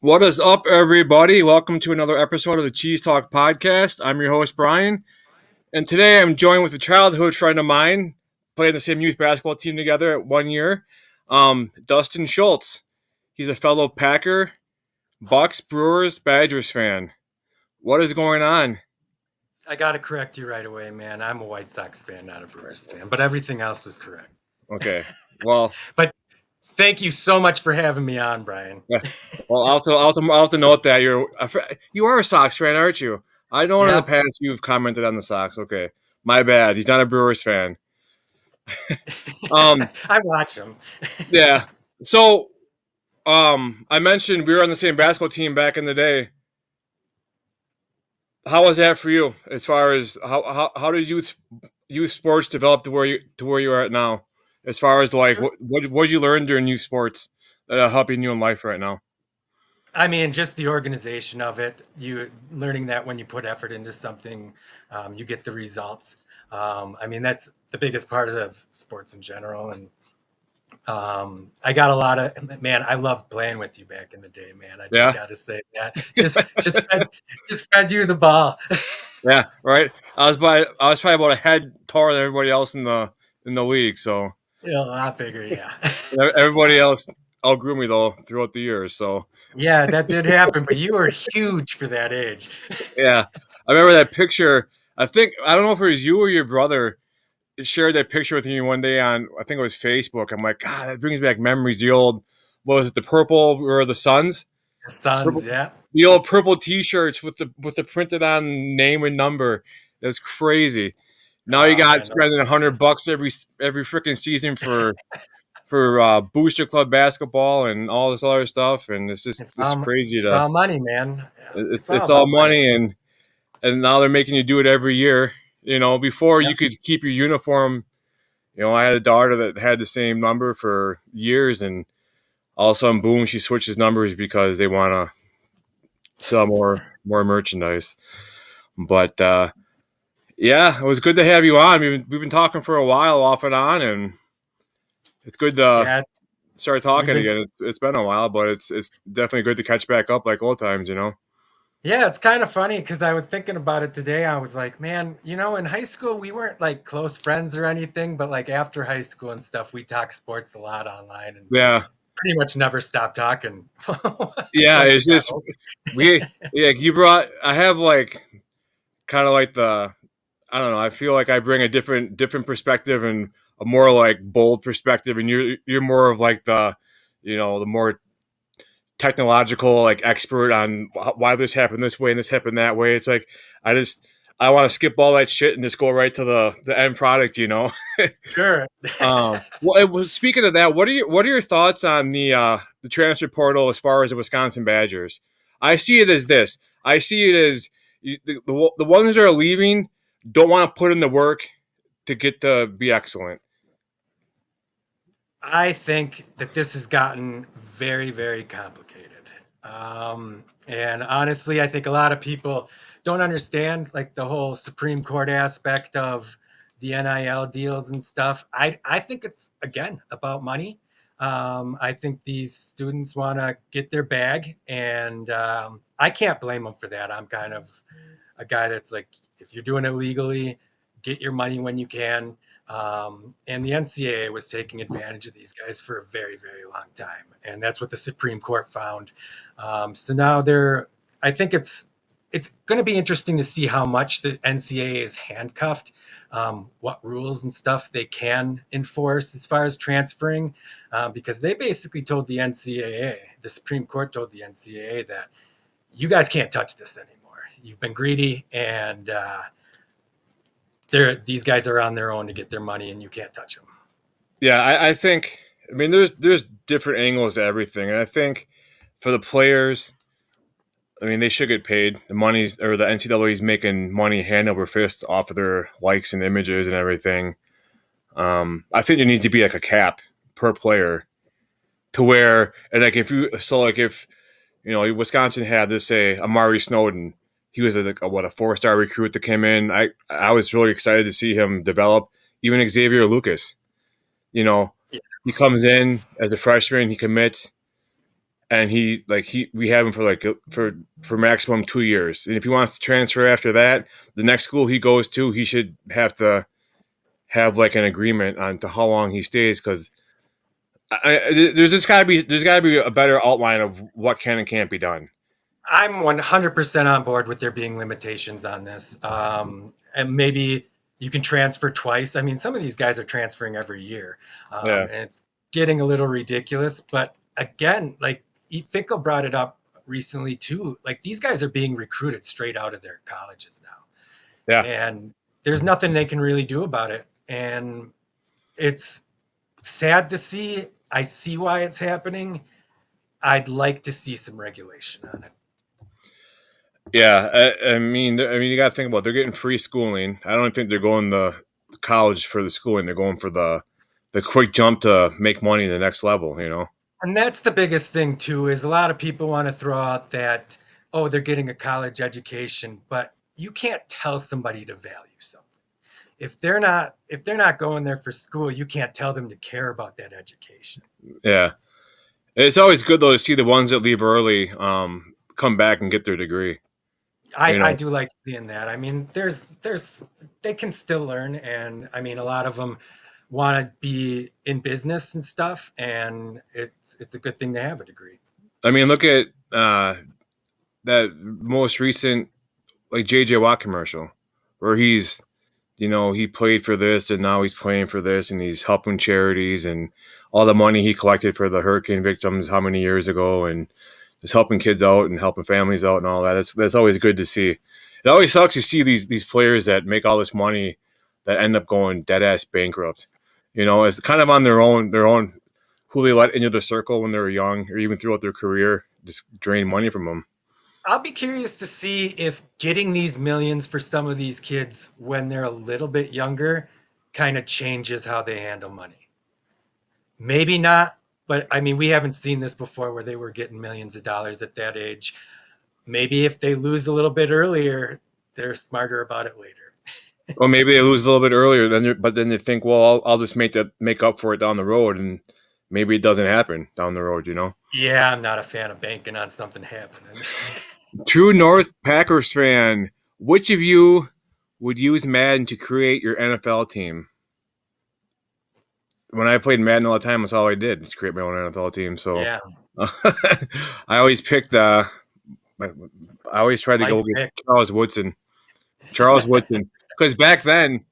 What is up, everybody? Welcome to another episode of the Cheese Talk podcast. I'm your host, Brian, and today I'm joined with a childhood friend of mine, playing the same youth basketball team together at 1 year, Dustin Schultz. He's a fellow Packer, Bucks, Brewers, Badgers fan. What is going on? I got to correct you right away, man. I'm a White Sox fan, not a Brewers fan, but everything else was correct. Okay, well, But thank you so much for having me on, Brian. yeah. Well, I'll have to note that you are a Sox fan, aren't you? I know in the Yep. past you've commented on the Sox. Okay, my bad. He's not a Brewers fan. I watch them. Yeah. So, I mentioned we were on the same basketball team back in the day. How was that for you? As far as how did youth sports develop to where you are at now? As far as like what did you learn during youth sports that are helping you in life right now? I mean, just the organization of it. You learning that when you put effort into something, you get the results. I mean, that's the biggest part of sports in general. And I got a lot of man. I loved playing with you back in the day, man. I just Yeah, got to say that. Just fed you the ball. yeah, right. I was probably about a head taller than everybody else in the league. So Yeah, a lot bigger, yeah. everybody else outgrew me though throughout the years. So Yeah, that did happen, but you were huge for that age. yeah, I remember that picture. I don't know if it was you or your brother shared that picture with me one day on, I think it was Facebook. I'm like, God, that brings back memories. The old, what was it, the purple or the Suns? Sons, Purple, yeah. the old purple T-shirts with the printed on name and number. That's crazy. Now you Oh got man, those spending days. $100 every freaking season for booster club basketball and all this other stuff, and it's crazy It's to all money, man. It's all it's all about money. money and now they're making you do it every year. You know, before Yep. you could keep your uniform. You know, I had a daughter that had the same number for years, and all of a sudden, boom, she switches numbers because they want to sell more merchandise. But yeah, it was good to have you on. We've been talking for a while, off and on, and it's good to Yeah, start we've talking been again. It's been a while, but it's definitely good to catch back up like old times. You know? yeah, it's kind of funny because I was thinking about it today. I was like, man, in high school we weren't like close friends or anything, but like after high school and stuff, we talked sports a lot online and Yeah, pretty much never stopped talking yeah. once we It's got just older. we yeah. You brought. I have like kind of like I don't know. I feel like I bring a different perspective and a more like bold perspective, and you're more of like the more technological like expert on why this happened this way and this happened that way. It's like I want to skip all that shit and just go right to the end product. You know. Sure. Speaking of that, what are your thoughts on the transfer portal as far as the Wisconsin Badgers? I see it as this. I see it as the ones that are leaving don't want to put in the work to get to be excellent. I think that this has gotten very, very complicated. And honestly, I think a lot of people don't understand like the whole Supreme Court aspect of the NIL deals and stuff. I think it's again about money. I think these students want to get their bag, and I can't blame them for that. I'm kind of a guy that's like, if you're doing it legally, get your money when you can. And the NCAA was taking advantage of these guys for a very, very long time, and that's what the Supreme Court found. So now I think it's going to be interesting to see how much the NCAA is handcuffed, what rules and stuff they can enforce as far as transferring, because they basically told the NCAA, the Supreme Court told the NCAA that you guys can't touch this anymore. You've been greedy, and these guys are on their own to get their money, and you can't touch them. Yeah, I think. I mean, there's different angles to everything, and I think for the players, I mean, they should get paid. The money's or the NCAA is making money hand over fist off of their likes and images and everything. I think there needs to be like a cap per player to where, and like if Wisconsin had this say Amari Snowden, he was a 4-star recruit that came in. I was really excited to see him develop. Even Xavier Lucas, you know, Yeah. he comes in as a freshman, he commits. and we have him for for maximum 2 years. And if he wants to transfer after that, the next school he goes to, he should have to have like an agreement on to how long he stays because there's got to be a better outline of what can and can't be done. I'm 100% on board with there being limitations on this. And maybe you can transfer twice. I mean, some of these guys are transferring every year, Yeah, and it's getting a little ridiculous. But again, like Fickle brought it up recently too. Like these guys are being recruited straight out of their colleges now, yeah, and there's nothing they can really do about it. And it's sad to see. I see why it's happening. I'd like to see some regulation on it. yeah. I mean, you got to think about it. They're getting free schooling. I don't think they're going to college for the schooling. They're going for the quick jump to make money the next level. You know. And that's the biggest thing too, is a lot of people want to throw out that, oh, they're getting a college education, but you can't tell somebody to value something. If they're not going there for school, you can't tell them to care about that education. Yeah, it's always good though to see the ones that leave early come back and get their degree. You I know, do like seeing that. I mean, there's they can still learn, and I mean a lot of them want to be in business and stuff, and it's a good thing to have a degree. I mean, look at that most recent like JJ Watt commercial where he played for this and now he's playing for this and he's helping charities and all the money he collected for the hurricane victims how many years ago and just helping kids out and helping families out and all that. That's always good to see. It always sucks to see these players that make all this money that end up going dead ass bankrupt. It's kind of on their own who they let into the circle when they were young or even throughout their career, just drain money from them. I'll be curious to see if getting these millions for some of these kids when they're a little bit younger kind of changes how they handle money. Maybe not, but I mean, we haven't seen this before where they were getting millions of dollars at that age. Maybe if they lose a little bit earlier, they're smarter about it later. Or maybe they lose a little bit earlier, but then they think, well, I'll just make up for it down the road, and maybe it doesn't happen down the road. Yeah, I'm not a fan of banking on something happening. True North Packers fan, which of you would use Madden to create your NFL team? When I played Madden all the time, that's all I did, was create my own NFL team. So Yeah, I always picked. I always tried to Mike go with Vick. Charles Woodson. Charles Woodson, because back then,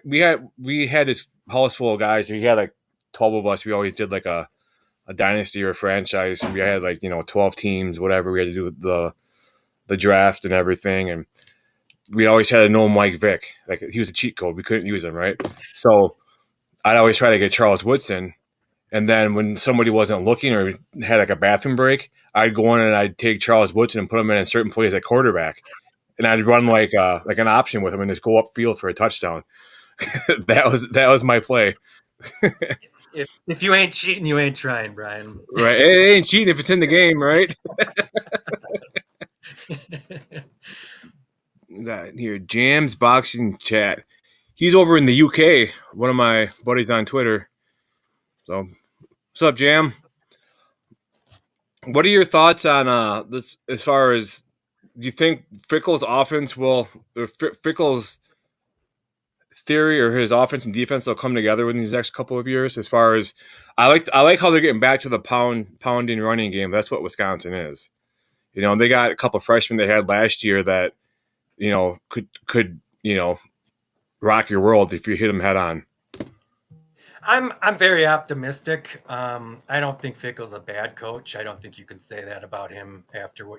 we had this house full of guys. We had like 12 of us. We always did like a dynasty or a franchise. And we had like 12 teams, whatever. We had to do the draft and everything, and we always had to know Mike Vick. Like he was a cheat code. We couldn't use him, right? So I'd always try to get Charles Woodson. And then when somebody wasn't looking or had like a bathroom break, I'd go in and I'd take Charles Woodson and put him in certain plays at quarterback, and I'd run like an option with him and just go upfield for a touchdown. that was my play. If you ain't cheating, you ain't trying, Brian. Right? It ain't cheating if it's in the game, right? Got here, Jams Boxing Chat. He's over in the UK. One of my buddies on Twitter. So, what's up, Jam? What are your thoughts on this as far as do you think Fickle's offense will or Fickle's theory or his offense and defense will come together in these next couple of years? As far as I like how they're getting back to the pounding running game. That's what Wisconsin is. They got a couple of freshmen they had last year that could rock your world if you hit them head on. I'm very optimistic. I don't think Fickle's a bad coach. I don't think you can say that about him after at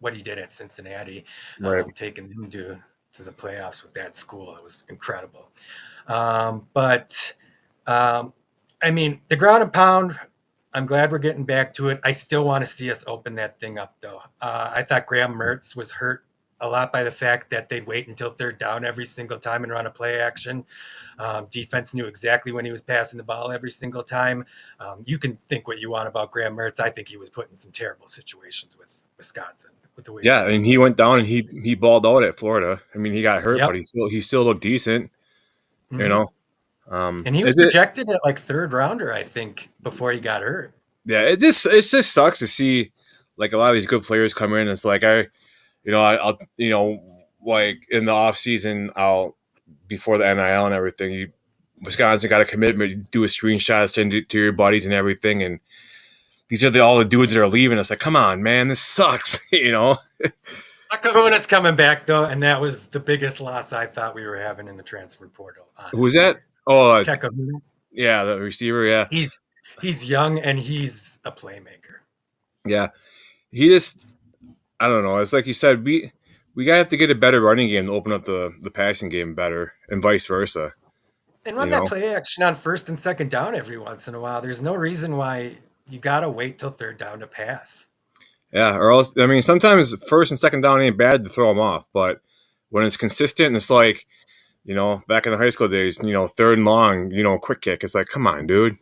what he did at Cincinnati, Right. taking him to the playoffs with that school. It was incredible. But I mean, the ground and pound. I'm glad we're getting back to it. I still want to see us open that thing up, though. I thought Graham Mertz was hurt a lot by the fact that they'd wait until third down every single time and run a play action. Defense knew exactly when he was passing the ball every single time. You can think what you want about Graham Mertz. I think he was put in some terrible situations with Wisconsin with the way. Yeah, and he went down and he balled out at Florida. I mean, he got hurt, Yep. but he still looked decent. You Hmm. know, And he was is it? projected at like third rounder, I think, before he got hurt. Yeah, it just sucks to see like a lot of these good players come in. It's like I'll like in the off season, I'll before the NIL and everything. Wisconsin got a commitment. You do a screenshot, send it to your buddies and everything, and these are all the dudes that are leaving. It's like, come on, man, this sucks. Kahuna's coming back though, and that was the biggest loss I thought we were having in the transfer portal. Who's Honestly, that? Oh, Kahuna, yeah, the receiver. Yeah, he's young and he's a playmaker. yeah. He just, I don't know. It's like you said, we gotta have to get a better running game to open up the passing game better, and vice versa. And You run that know. play action on first and second down every once in a while. There's no reason why you gotta wait till third down to pass. Yeah, or else I mean, sometimes first and second down ain't bad to throw them off, but when it's consistent, it's like back in the high school days, third and long, quick kick. It's like, come on, dude.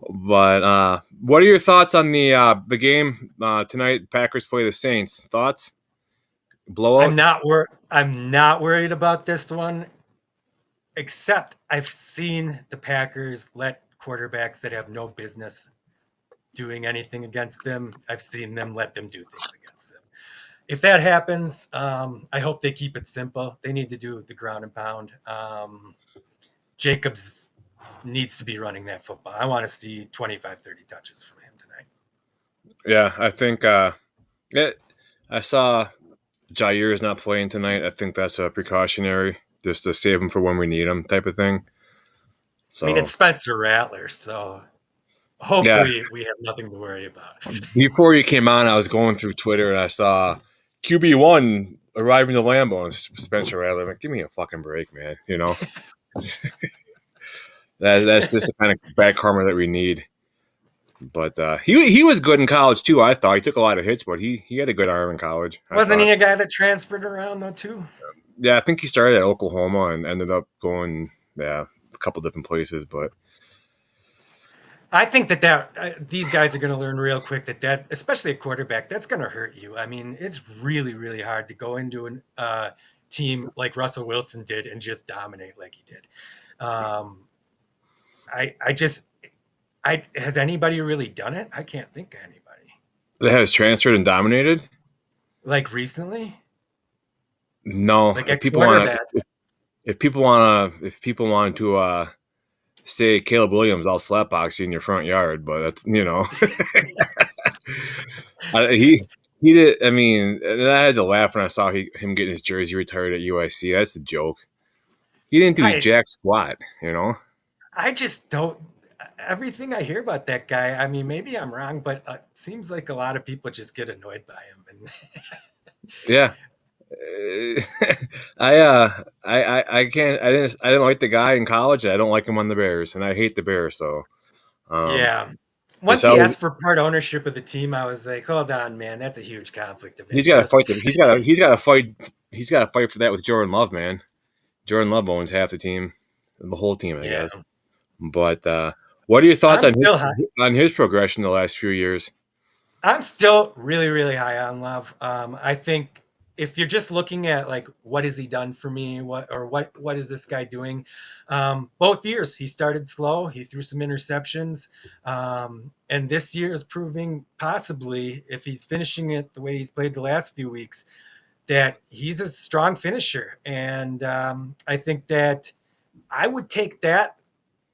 But what are your thoughts on the game tonight? Packers play the Saints. Thoughts? Blowout? I'm not worried about this one, except I've seen the Packers let quarterbacks that have no business doing anything against them. I've seen them let them do things against them. If that happens, I hope they keep it simple. They need to do the ground and pound. Jacobs needs to be running that football. I want to see 25, 30 touches from him tonight. Yeah, I think I saw Jair is not playing tonight. I think that's a precautionary, just to save him for when we need him, type of thing. I mean, it's So Spencer Rattler, so yeah, hopefully we have nothing to worry about. before you came on, I was going through Twitter and I saw QB1 arriving to Lambeau and Spencer Rattler. I'm like, give me a fucking break, man. That's just the kind of bad karma that we need. But he was good in college too. I thought he took a lot of hits, but he had a good arm in college. I Wasn't thought. he a guy that transferred around though too? Yeah, I think he started at Oklahoma and ended up going a couple different places. But I think that these guys are going to learn real quick that especially a quarterback, that's going to hurt you. I mean, it's really really hard to go into a team like Russell Wilson did and just dominate like he did. Um, I just I has anybody really done it? I can't think of anybody that has transferred and dominated. like recently, No, like at quarterback. if people wanted to say Caleb Williams, I'll slapbox you in your front yard. But that's he did. I mean, and I had to laugh when I saw him getting his jersey retired at UIC. That's a joke. He didn't do I jack squat. I just don't. Everything I hear about that guy, I mean, maybe I'm wrong, but it seems like a lot of people just get annoyed by him. And Yeah. I can't I didn't like the guy in college. And I don't like him on the Bears, and I hate the Bears. So um, yeah, it's once he always asked for part ownership of the team, I was like, hold on, man, that's a huge conflict of he's got to interest. fight. He's got to fight for that with Jordan Love, man. Jordan Love owns half the team, the whole team, I Yeah, guess. But what are your thoughts I'm still high. on his progression the last few years? I'm still really, really high on Love. I think if you're just looking at like what has he done for me, what is this guy doing? Both years he started slow, he threw some interceptions, and this year is proving possibly if he's finishing it the way he's played the last few weeks that he's a strong finisher, and I think that I would take that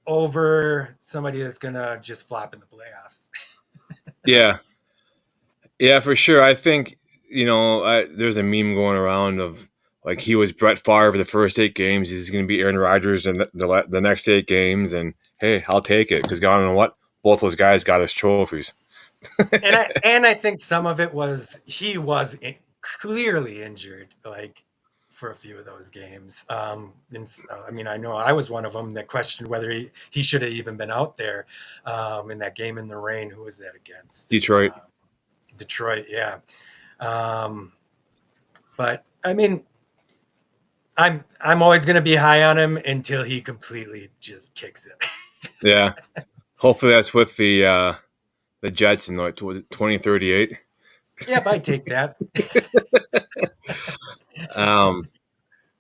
over somebody that's gonna just flop in the playoffs. Yeah, yeah, for sure. I think there's a meme going around of like he was Brett Favre the first 8 games. He's going to be Aaron Rodgers in the next 8 games, and hey, I'll take it because God, know what? Both those guys got us trophies. And I think some of it was he was clearly injured, like for a few of those games. I mean, I know I was one of them that questioned whether he should have even been out there in that game in the rain. Who was that against? Detroit. Detroit, yeah. Um, but I mean, I'm always going to be high on him until he completely just kicks it. Yeah. Hopefully that's with the Jets in like 2038. Yep, I take that. Um,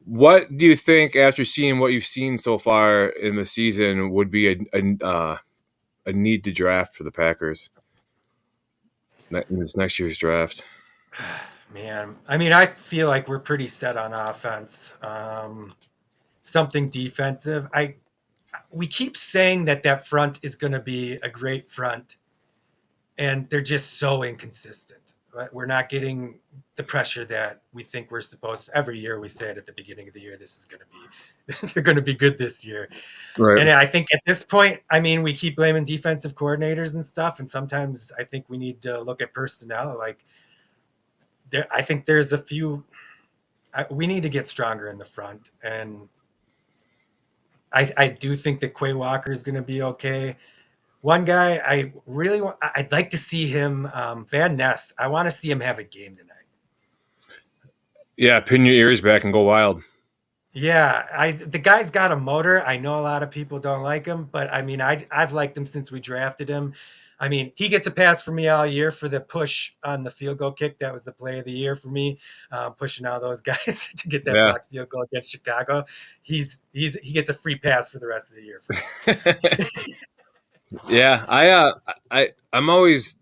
What do you think, after seeing what you've seen so far in the season, would be a need to draft for the Packers in this next year's draft? Man, I mean, I feel like we're pretty set on offense. Something defensive. We keep saying that that front is going to be a great front, and they're just so inconsistent. Right? We're not getting the pressure that we think we're supposed to. Every year we say it at the beginning of the year, this is going to be, they're going to be good this year. Right. And I think at this point, I mean, we keep blaming defensive coordinators and stuff, and sometimes I think we need to look at personnel. Like there, I think there's a few. We need to get stronger in the front, and I do think that Quay Walker is going to be okay. One guy I really want, I'd like to see him, Van Ness. I want to see him have a game tonight. Yeah, pin your ears back and go wild. Yeah, the guy's got a motor. I know a lot of people don't like him, but I mean, I've liked him since we drafted him. I mean, he gets a pass from me all year for the push on the field goal kick. That was the play of the year for me, pushing all those guys to get that Yeah. blocked field goal against Chicago. He gets a free pass for the rest of the year for me. Yeah, I'm always.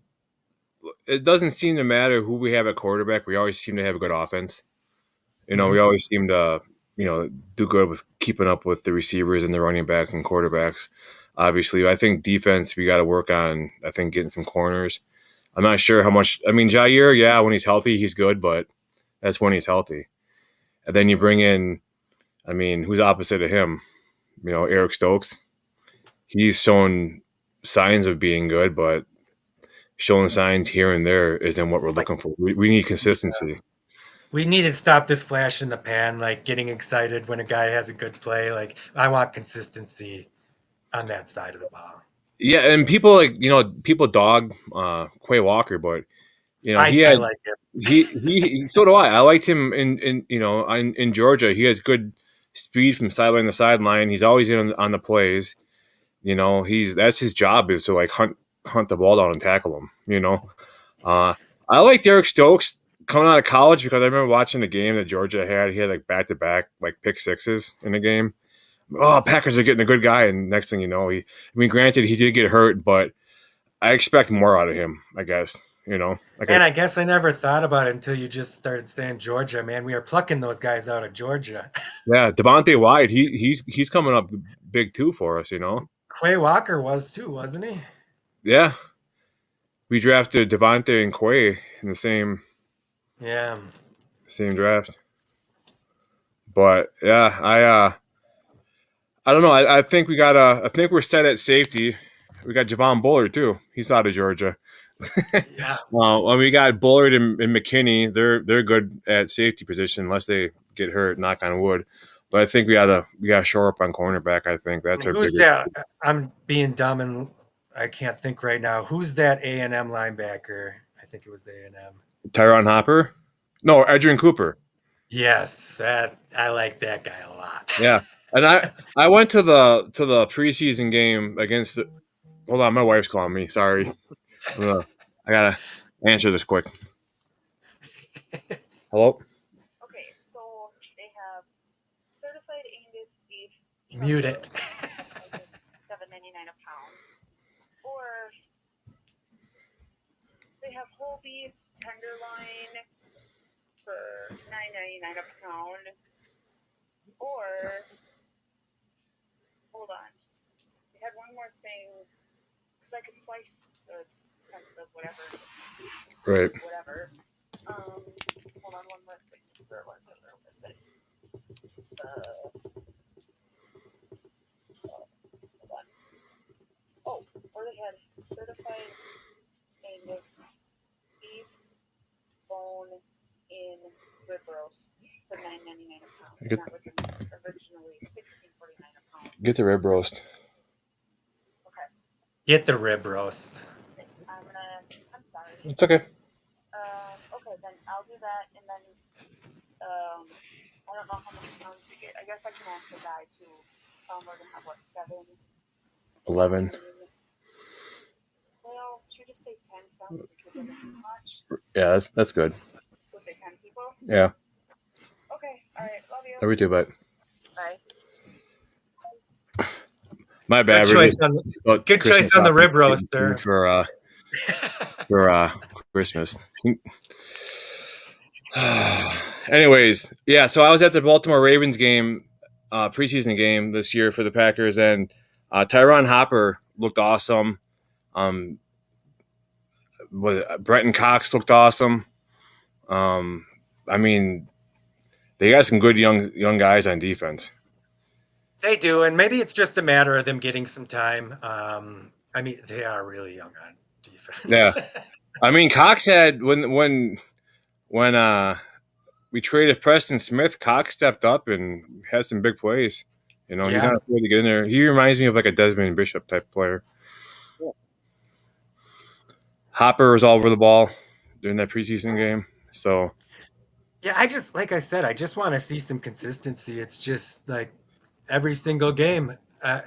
It doesn't seem to matter who we have at quarterback. We always seem to have a good offense. We Mhm. always seem to do good with keeping up with the receivers and the running backs and quarterbacks. Obviously, I think defense we got to work on. I think getting some corners. I'm not sure how much. I mean, Jair, yeah, when he's healthy, he's good, but that's when he's healthy. And then you bring in, I mean, who's opposite of him? Eric Stokes. He's shown signs of being good, but showing signs here and there isn't what we're Like, looking for. We need yeah. consistency. We need to stop this flash in the pan, like getting excited when a guy has a good play. Like, I want consistency on that side of the ball. Yeah, and people people dog Quay Walker, but he I had like it. so do I. I liked him in Georgia. He has good speed from sideline to sideline. He's always in on the plays. He's that's his job is to like hunt the ball down and tackle him. Uh, I like Derek Stokes coming out of college because I remember watching the game that Georgia had. He had like back to back like pick sixes in the game. Oh, Packers are getting a good guy, and next thing you know, I mean, granted he did get hurt, but I expect more out of him. I guess like And I guess I never thought about it until you just started saying Georgia. Man, we are plucking those guys out of Georgia. yeah, Devontae White, he's coming up big too for us. Quay Walker was too, wasn't he? Yeah, we drafted Devontae and Quay in the Yeah. same draft, but yeah, I don't know. I think I think we're set at safety. We got Javon Bullard too. He's out of Georgia. Yeah. Well, when we got Bullard and McKinney, they're good at safety position unless they get hurt. Knock on wood. But I think we gotta shore up on cornerback. I think that's our Who's biggest. that? I'm being dumb and I can't think right now. Who's that A&M linebacker? I think it was A&M. Tyron Hopper. No, Adrian Cooper. Yes, that I like that guy a lot. Yeah, and I went to the preseason game against. Hold on, my wife's calling me. Sorry, I gotta answer this quick. Hello. Mute it. Right. Get, get the rib roast. Get the rib roast. It's okay. $11. Yeah, that's good. Yeah. Love you too, but my Good bad. We're choice just on the about good choice Christmas on the shopping, rib getting food roaster. for Christmas. Anyways, yeah. So I was at the Baltimore Ravens game, preseason game this year for the Packers, and Tyron Hopper looked awesome. Um, Brenton Cox looked awesome. Um, I mean, they got some good young guys on defense. They do, and maybe it's just a matter of them getting some time. I mean, they are really young on defense. Yeah, I mean, Cox had when we traded Preston Smith, Cox stepped up and had some big plays. You know, he's Yeah. not afraid to get in there. He reminds me of like a Desmond Bishop type player. Hopper was all over the ball during that preseason game. So Yeah, I just like I said, I just want to see some consistency. It's just like every single game, uh,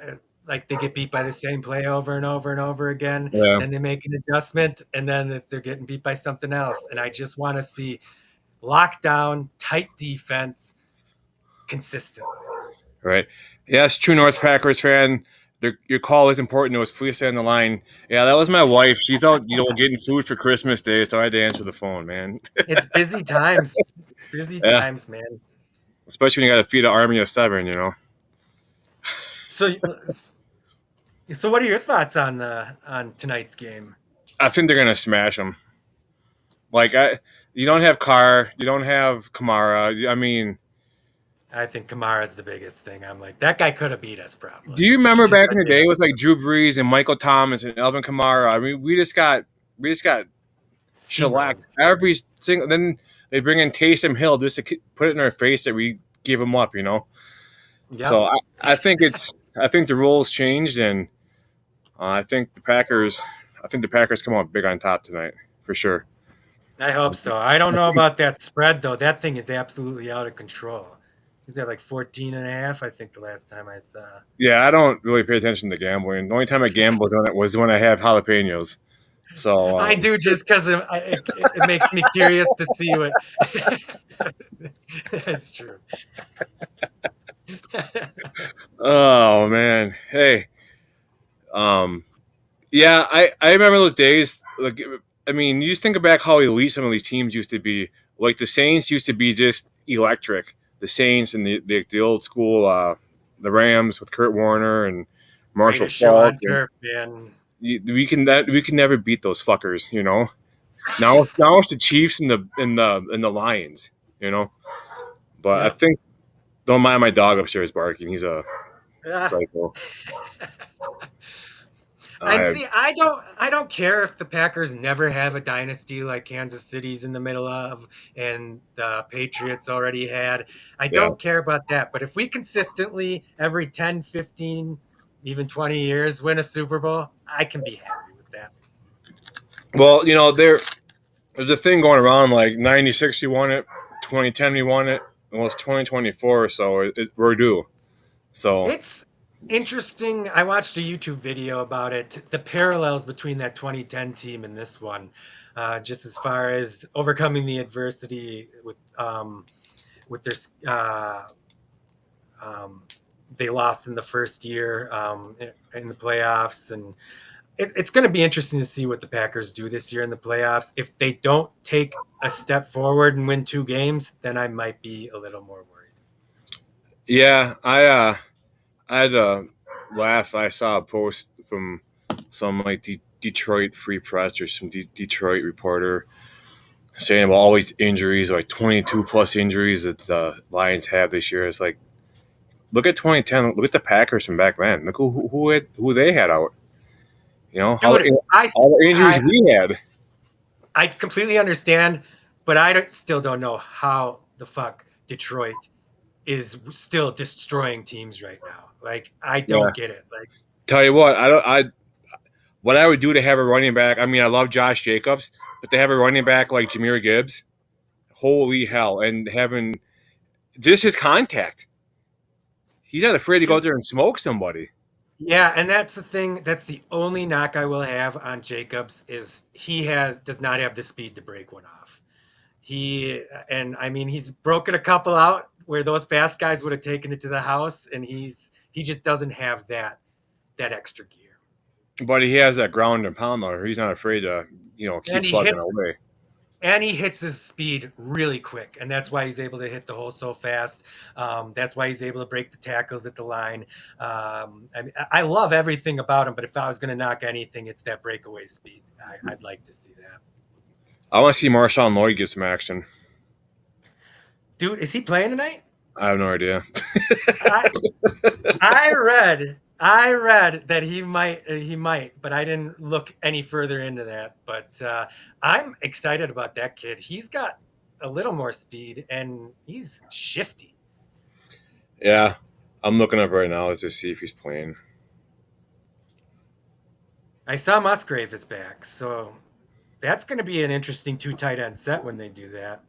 like they get beat by the same play over and over and over again. yeah, Then they make an adjustment, and then if they're getting beat by something else, and I just want to see lockdown, tight defense consistently. right. Yes, true North Packers fan. Your call is important to us. Please stay on the line. Yeah, that was my wife. She's out, getting food for Christmas Day, so I had to answer the phone, man. It's busy times. It's busy Yeah, times, man. especially when you got to feed an army of seven. So, so what are your thoughts on the on tonight's game? I think they're gonna smash them. Like you don't have Carr, you don't have Kamara. I mean, I think Kamara's the biggest thing. I'm like, that guy could have beat us do probably. you He remember just back in like the day with like Drew Brees and Michael Thomas and Elvin Kamara? I mean, we just got shellacked steamrolled. every single. Then they bring in Taysom Hill just to put it in our face that we gave him up. Yep. So I think the rules changed, and I think the Packers come out big on top tonight for sure. I hope so. I don't know about that spread though. That thing is absolutely out of control. Is that like 14 and a half? I think the last time I saw. Yeah, I don't really pay attention to gambling. The only time I gambled on it was when I have jalapenos. So I do just because it makes me curious to see what. That's true. oh man, hey, um, yeah, I remember those days. Like, I mean, you just think back how elite some of these teams used to be. Like the Saints used to be just electric. The Saints and the old school, the Rams with Kurt Warner and Marshall Greatest show Falk, on and turf, man. we can never beat those fuckers. Now it's the Chiefs and the Lions. You know, but I Yep. think don't mind my dog upstairs barking. He's a Ah. psycho. And I see, I don't care if the Packers never have a dynasty like Kansas City's in the middle of and the Patriots already had. I yeah. don't care about that. But if we consistently every 10, 15, even 20 years win a Super Bowl, I can be happy with that. Well, there's a thing going around like '96 you won it, 2010 you won it. Well, it's 2024, so we're due. So It's interesting. I watched a YouTube video about it, the parallels between that 2010 team and this one, just as far as overcoming the adversity with their um, they lost in the first year in the playoffs, and it's going to be interesting to see what the Packers do this year in the playoffs. If they don't take a step forward and win two games, then I might be a little more worried. yeah, I had a laugh. I saw a post from some like Detroit Free Press or some Detroit reporter saying about all these injuries, like 22 plus injuries that the Lions have this year. It's like look at 2010. Look at the Packers from back then. Look who they had out. How Dude, all the injuries I we had. I completely understand, but still don't know how the fuck Detroit is still destroying teams right now. Like I Yeah. don't get it. Like Tell you what, I don't. What I would do to have a running back. I mean, I love Josh Jacobs, but to have a running back like Jameer Gibbs, holy hell! And having just his contact, he's not afraid to go out dude, there and smoke somebody. yeah, and that's the thing. That's the only knock I will have on Jacobs is he does not have the speed to break one off. He and I mean he's broken a couple out where those fast guys would have taken it to the house, and he just doesn't have that extra gear. But he has that ground and pound motor. He's not afraid to, keep And plugging away. he hits his speed really quick, and that's why he's able to hit the hole so fast. That's why he's able to break the tackles at the line. I love everything about him, but if I was going to knock anything, it's that breakaway speed. I'd like to see that. I want to see Marshawn Lloyd get some action. Dude, is he playing tonight? I have no idea. I, I read that he might, but I didn't look any further into that. But I'm excited about that kid. He's got a little more speed, and he's shifty. Yeah, I'm looking up right now to see if he's playing. I saw Musgrave is back, so that's going to be an interesting two tight end set when they do that.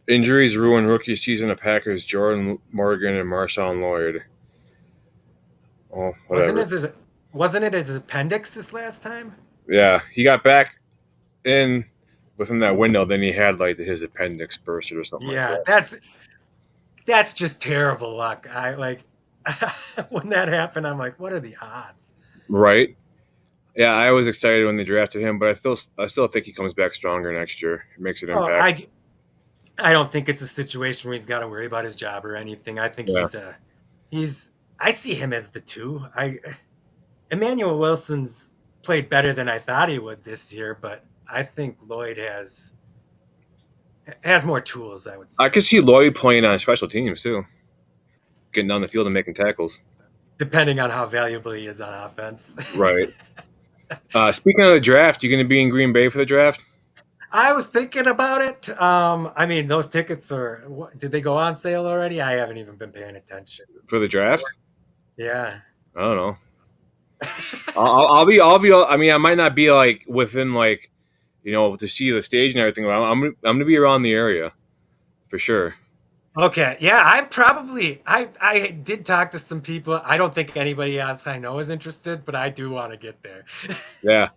Injuries ruin rookie season of Packers Jordan Morgan and Marshawn Lloyd. Oh, whatever. Wasn't it his appendix this last time? Yeah, he got back in within that window. Then he had like his appendix bursted or something like Yeah, that. that's just terrible luck. I like when that happened. I'm like, what are the odds? Right. Yeah, I was excited when they drafted him, but I still think he comes back stronger next year. He makes an Oh, impact. I don't think it's a situation where he's got to worry about his job or anything. I think Yeah. he's I see him as the two. Emmanuel Wilson's played better than I thought he would this year, but I think Lloyd has more tools, I would say. I could see Lloyd playing on special teams too, getting down the field and making tackles. Depending on how valuable he is on offense. Right. Speaking of the draft, you going to be in Green Bay for the draft? I was thinking about it. I mean, those tickets did they go on sale already? I haven't even been paying attention. For the draft? Yeah. I don't know. I'll be. I mean, I might not be like within like, to see the stage and everything. But I'm gonna be around the area, for sure. Okay. Yeah, I did talk to some people. I don't think anybody else I know is interested, but I do want to get there. Yeah,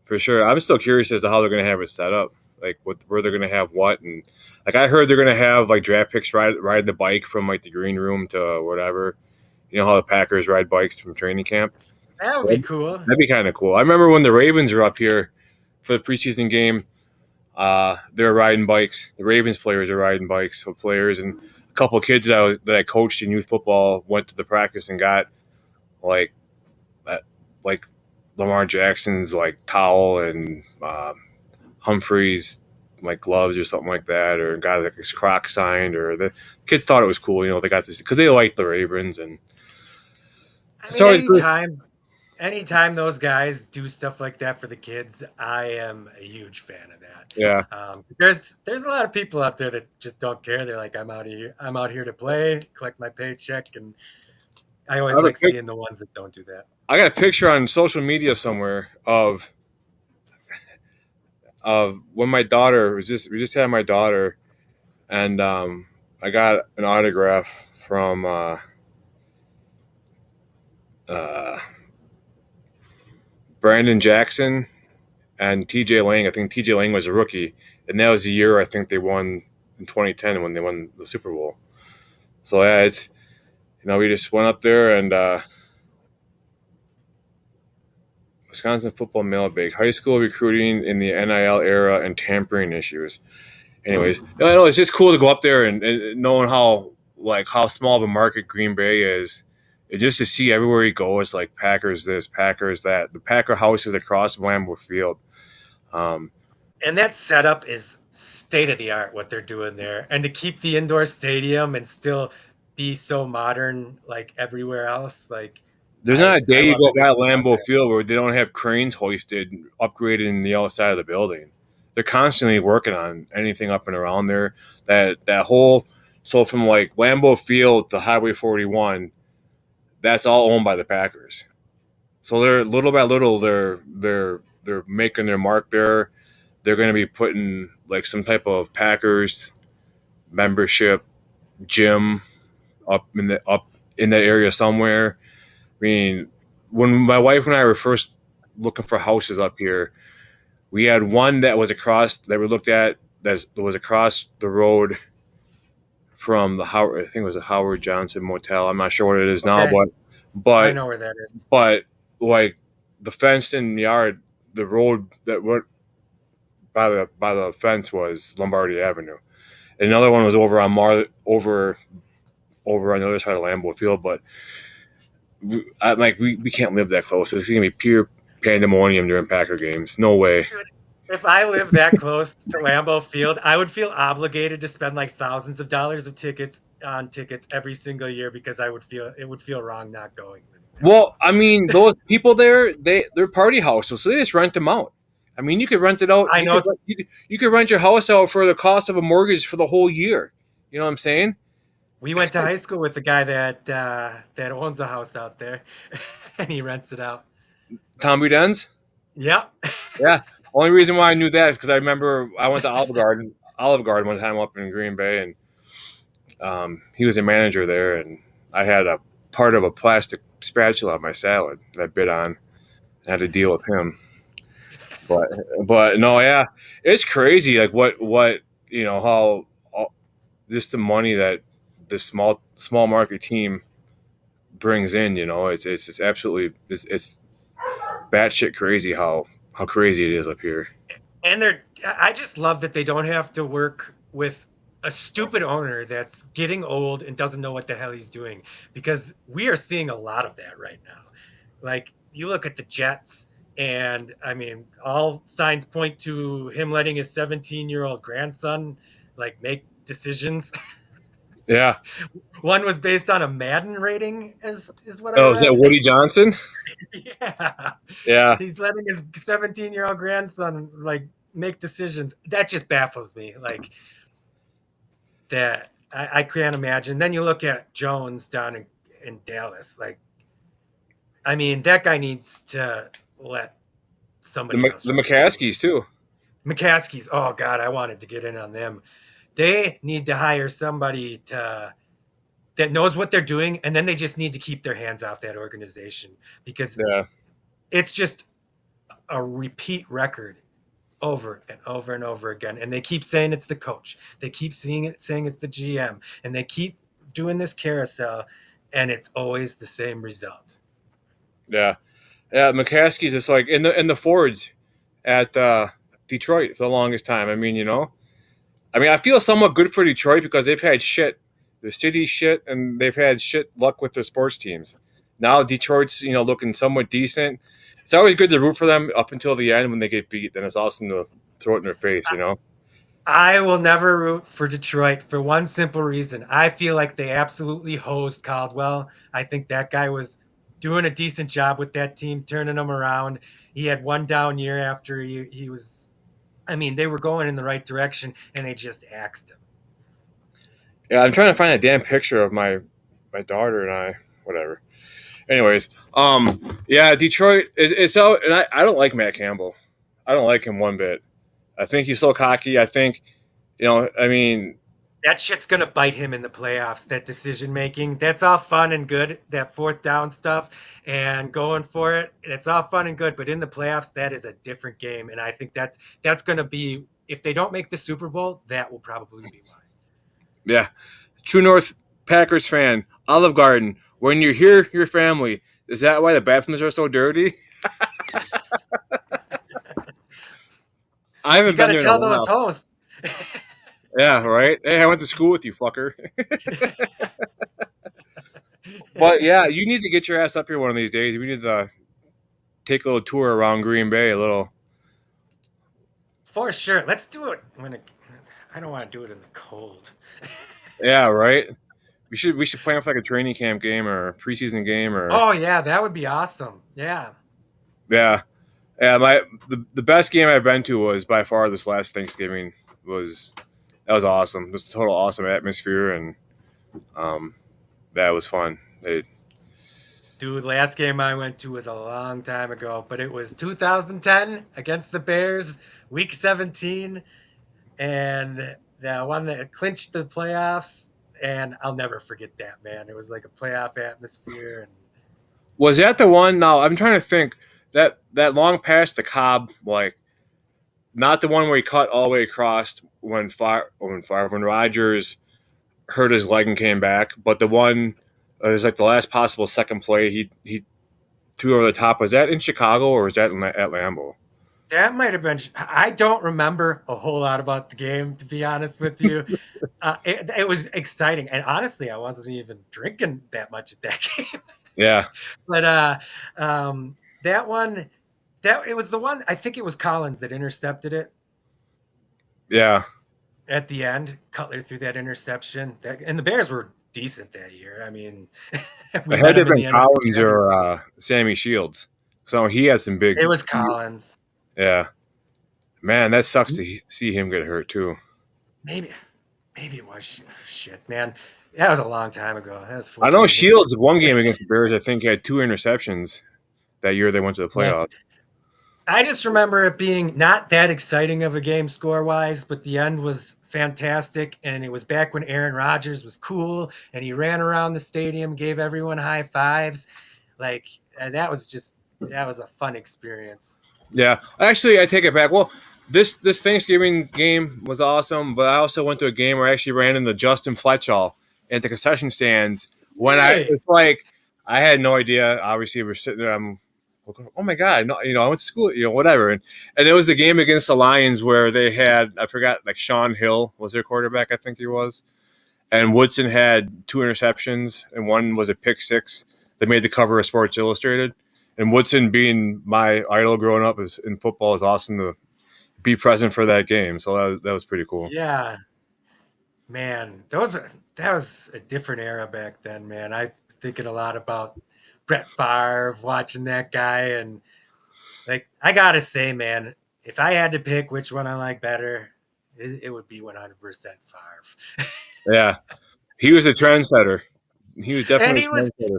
for sure. I'm still curious as to how they're gonna have it set up, like where they're gonna have what, and like I heard they're gonna have like draft picks ride the bike from like the green room to whatever. You know how the Packers ride bikes from training camp. That So would be cool. that'd be kind of cool. I remember when the Ravens were up here for the preseason game. They're riding bikes. The Ravens players are riding bikes. So players and a couple of kids that I coached in youth football went to the practice and got like like Lamar Jackson's like towel and Humphrey's like gloves or something like that, or got like his Croc signed, or the kids thought it was cool. They got this because they like the Ravens, and I it's mean, always good. anytime those guys do stuff like that for the kids, I am a huge fan of that. Yeah, There's a lot of people out there that just don't care. They're like, I'm out here to play, collect my paycheck, and I I always have a like seeing the ones that don't do that. I got a picture on social media somewhere of when my daughter we just had my daughter, and I got an autograph from uh, Brandon Jackson and TJ Lang. I think TJ Lang was a rookie, and that was the year I think they won in 2010 when they won the Super Bowl. So yeah, it's we just went up there and Wisconsin football mailbag, high school recruiting in the NIL era and tampering issues. Anyways, I know it's just cool to go up there and knowing how small of a market Green Bay is. Just to see everywhere you go, it's like Packers this, Packers that. The Packer house is across Lambeau Field. And that setup is state of the art what they're doing there, and to keep the indoor stadium and still be so modern like everywhere else, like There's not I a day I you love go by everything about Lambeau that. Field where they don't have cranes hoisted, upgraded in the outside of the building. They're constantly working on anything up and around there. That whole from like Lambeau Field to Highway 41, that's all owned by the Packers. So they're little by little they're making their mark there. They're going to be putting like some type of Packers membership gym up in that area somewhere. I mean, when my wife and I were first looking for houses up here, we had one that was across that we looked at that was across the road from the Howard. I think it was a Howard Johnson Motel. I'm not sure what it is now, Okay, I but know where that is. but like the fenced in yard, the road that went by the fence was Lombardi Avenue. Another one was over on over on the other side of Lambeau Field, but I'm like we can't live that close. It's gonna be pure pandemonium during Packer games. No way. Dude, if I lived that close to Lambeau Field, I would feel obligated to spend like thousands of dollars of tickets every single year because it would feel wrong not going that Well, close. I mean, those people there, they're party houses, so they just rent them out. I mean, you could rent it out. I know You could rent your house out for the cost of a mortgage for the whole year. You know what I'm saying? we went to high school with a guy that owns a house out there, and he rents it out. Tommy Dens. Yep. Yeah. Only reason why I knew that is because I remember I went to Olive Garden one time up in Green Bay, and he was a manager there, and I had a part of a plastic spatula on my salad that I bit on. I had to deal with him. But but no, yeah, it's crazy. Like what how just the money that this small market team brings in. It's absolutely it's batshit crazy how crazy it is up here. And I just love that they don't have to work with a stupid owner that's getting old and doesn't know what the hell he's doing, because we are seeing a lot of that right now. Like, you look at the Jets, and I mean, all signs point to him letting his 17-year-old grandson like make decisions. Yeah. One was based on a Madden rating, is what I Oh, is that read. Woody Johnson? Yeah. Yeah. He's letting his 17-year-old grandson like make decisions. That just baffles me. Like, that I can't imagine. Then you look at Jones down in Dallas. Like, I mean, that guy needs to let somebody else The run the team. McCaskies too. McCaskey's, oh God, I wanted to get in on them. They need to hire somebody that knows what they're doing, and then they just need to keep their hands off that organization, because Yeah. it's just a repeat record over and over and over again. And they keep saying it's the coach. They keep saying it's the GM, and they keep doing this carousel, and it's always the same result. Yeah. Yeah. McCaskies is like in the Fords at Detroit for the longest time. I mean, I mean, I feel somewhat good for Detroit because they've had shit, the city shit, and they've had shit luck with their sports teams. Now Detroit's looking somewhat decent. It's always good to root for them up until the end when they get beat. Then it's awesome to throw it in their face. I will never root for Detroit for one simple reason. I feel like they absolutely hosed Caldwell. I think that guy was doing a decent job with that team, turning them around. He had one down year after he was. I mean, they were going in the right direction, and they just axed him. Yeah, I'm trying to find a damn picture of my daughter and I. Whatever. Anyways, yeah, Detroit. It's out, and I don't like Matt Campbell. I don't like him one bit. I think he's so cocky. I think, I mean, That shit's gonna bite him in the playoffs. That decision making. That's all fun and good. That fourth down stuff and going for it. It's all fun and good. But in the playoffs, that is a different game. And I think that's gonna be, if they don't make the Super Bowl, that will probably be why. yeah, True North Packers fan, Olive Garden. When you're here, your family. Is that why the bathrooms are so dirty? I You haven't got been to there in a tell those while. hosts. Yeah, right. Hey, I went to school with you, fucker. But yeah, you need to get your ass up here one of these days. We need to take a little tour around Green Bay. A little. For sure. Let's do it I don't want to do it in the cold. Yeah, right. We should plan for like a training camp game or a preseason game or Oh yeah, that would be awesome. Yeah. yeah. Yeah, the best game I've been to was by far this last Thanksgiving. Was That was awesome. It was a total awesome atmosphere, and um, that was fun. Dude, last game I went to was a long time ago, but it was 2010 against the Bears, week 17, and the one that clinched the playoffs. And I'll never forget that, man. It was like a playoff atmosphere. And Was that the one? No, I'm trying to think. That long pass to Cobb, like not the one where he cut all the way across when Rogers hurt his leg and came back. But the one, it was like the last possible second play he threw over the top. Was that in Chicago or was that at Lambeau? That might have been. I don't remember a whole lot about the game, to be honest with you. It was exciting, and honestly, I wasn't even drinking that much at that game. Yeah, But that one, that it was the one. I think it was Collins that intercepted it yeah. at the end. Cutler threw that interception. And the Bears were decent that year. I mean, It we had met to them have in been the NFC Collins Championship. or Sammy Shields. So he has some big. It was Collins. Yeah, man, that sucks to see him get hurt too. Maybe, maybe it was shit, man. That was a long time ago. That was I know 14 years ago. Shields one game against the Bears. I think had 2 interceptions that year they went to the Yeah, playoffs. I just remember it being not that exciting of a game score wise, but the end was fantastic. And it was back when Aaron Rodgers was cool and he ran around the stadium, gave everyone high fives. Like, that was a fun experience. Yeah, actually, I take it back. Well, this Thanksgiving game was awesome, but I also went to a game where I actually ran into Justin Fletchall at the concession stands. When I Really? it's like I had no idea. Obviously, we're sitting there. I'm looking, oh my god, no, I went to school, whatever. And it was the game against the Lions where they had I forgot like Sean Hill was their quarterback. I think he was, and Woodson had 2 interceptions, and one was a pick six that made the cover of Sports Illustrated. And Woodson being my idol growing up in football is awesome to be present for that game. So that was pretty cool. Yeah, man. That was a different era back then, man. I thinking a lot about Brett Favre, watching that guy, and like I gotta say, man, if I had to pick which one I like better, it would be 100% Favre. Yeah, he was a trendsetter. He was And definitely a trendsetter.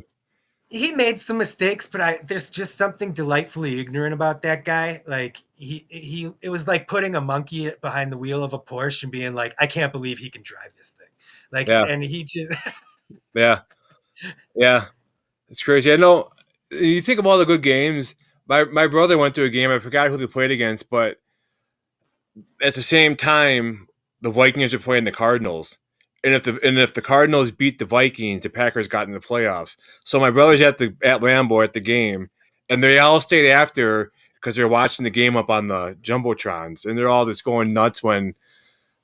he made some mistakes, but I there's just something delightfully ignorant about that guy. Like he it was like putting a monkey behind the wheel of a Porsche and being like, I can't believe he can drive this thing. Like, Yeah, and he just yeah, yeah. It's crazy. I know. You think of all the good games. My brother went to a game. I forgot who they played against, but at the same time, the Vikings are playing the Cardinals, and if the Cardinals beat the Vikings, the Packers got in the playoffs. So my brother's at Lambeau at the game, and they all stayed after because they're watching the game up on the jumbotrons, and they're all just going nuts when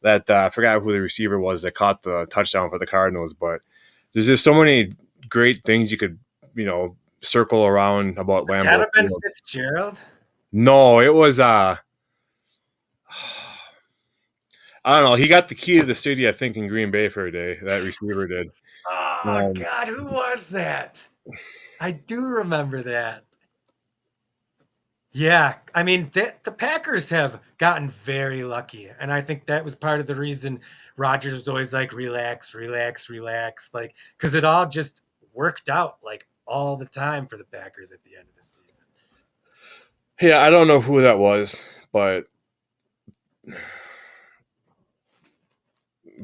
that I forgot who the receiver was that caught the touchdown for the Cardinals. But there's just so many great things you could circle around about could that Lambeau have been Field. Fitzgerald? No, it was I don't know. He got the key to the city, I think, in Green Bay for a day. That receiver did. Oh Um, God, who was that? I do remember that. Yeah, I mean the Packers have gotten very lucky, and I think that was part of the reason Rodgers was always like, relax, relax, relax, like because it all just worked out like all the time for the Packers at the end of the season. yeah, I don't know who that was, but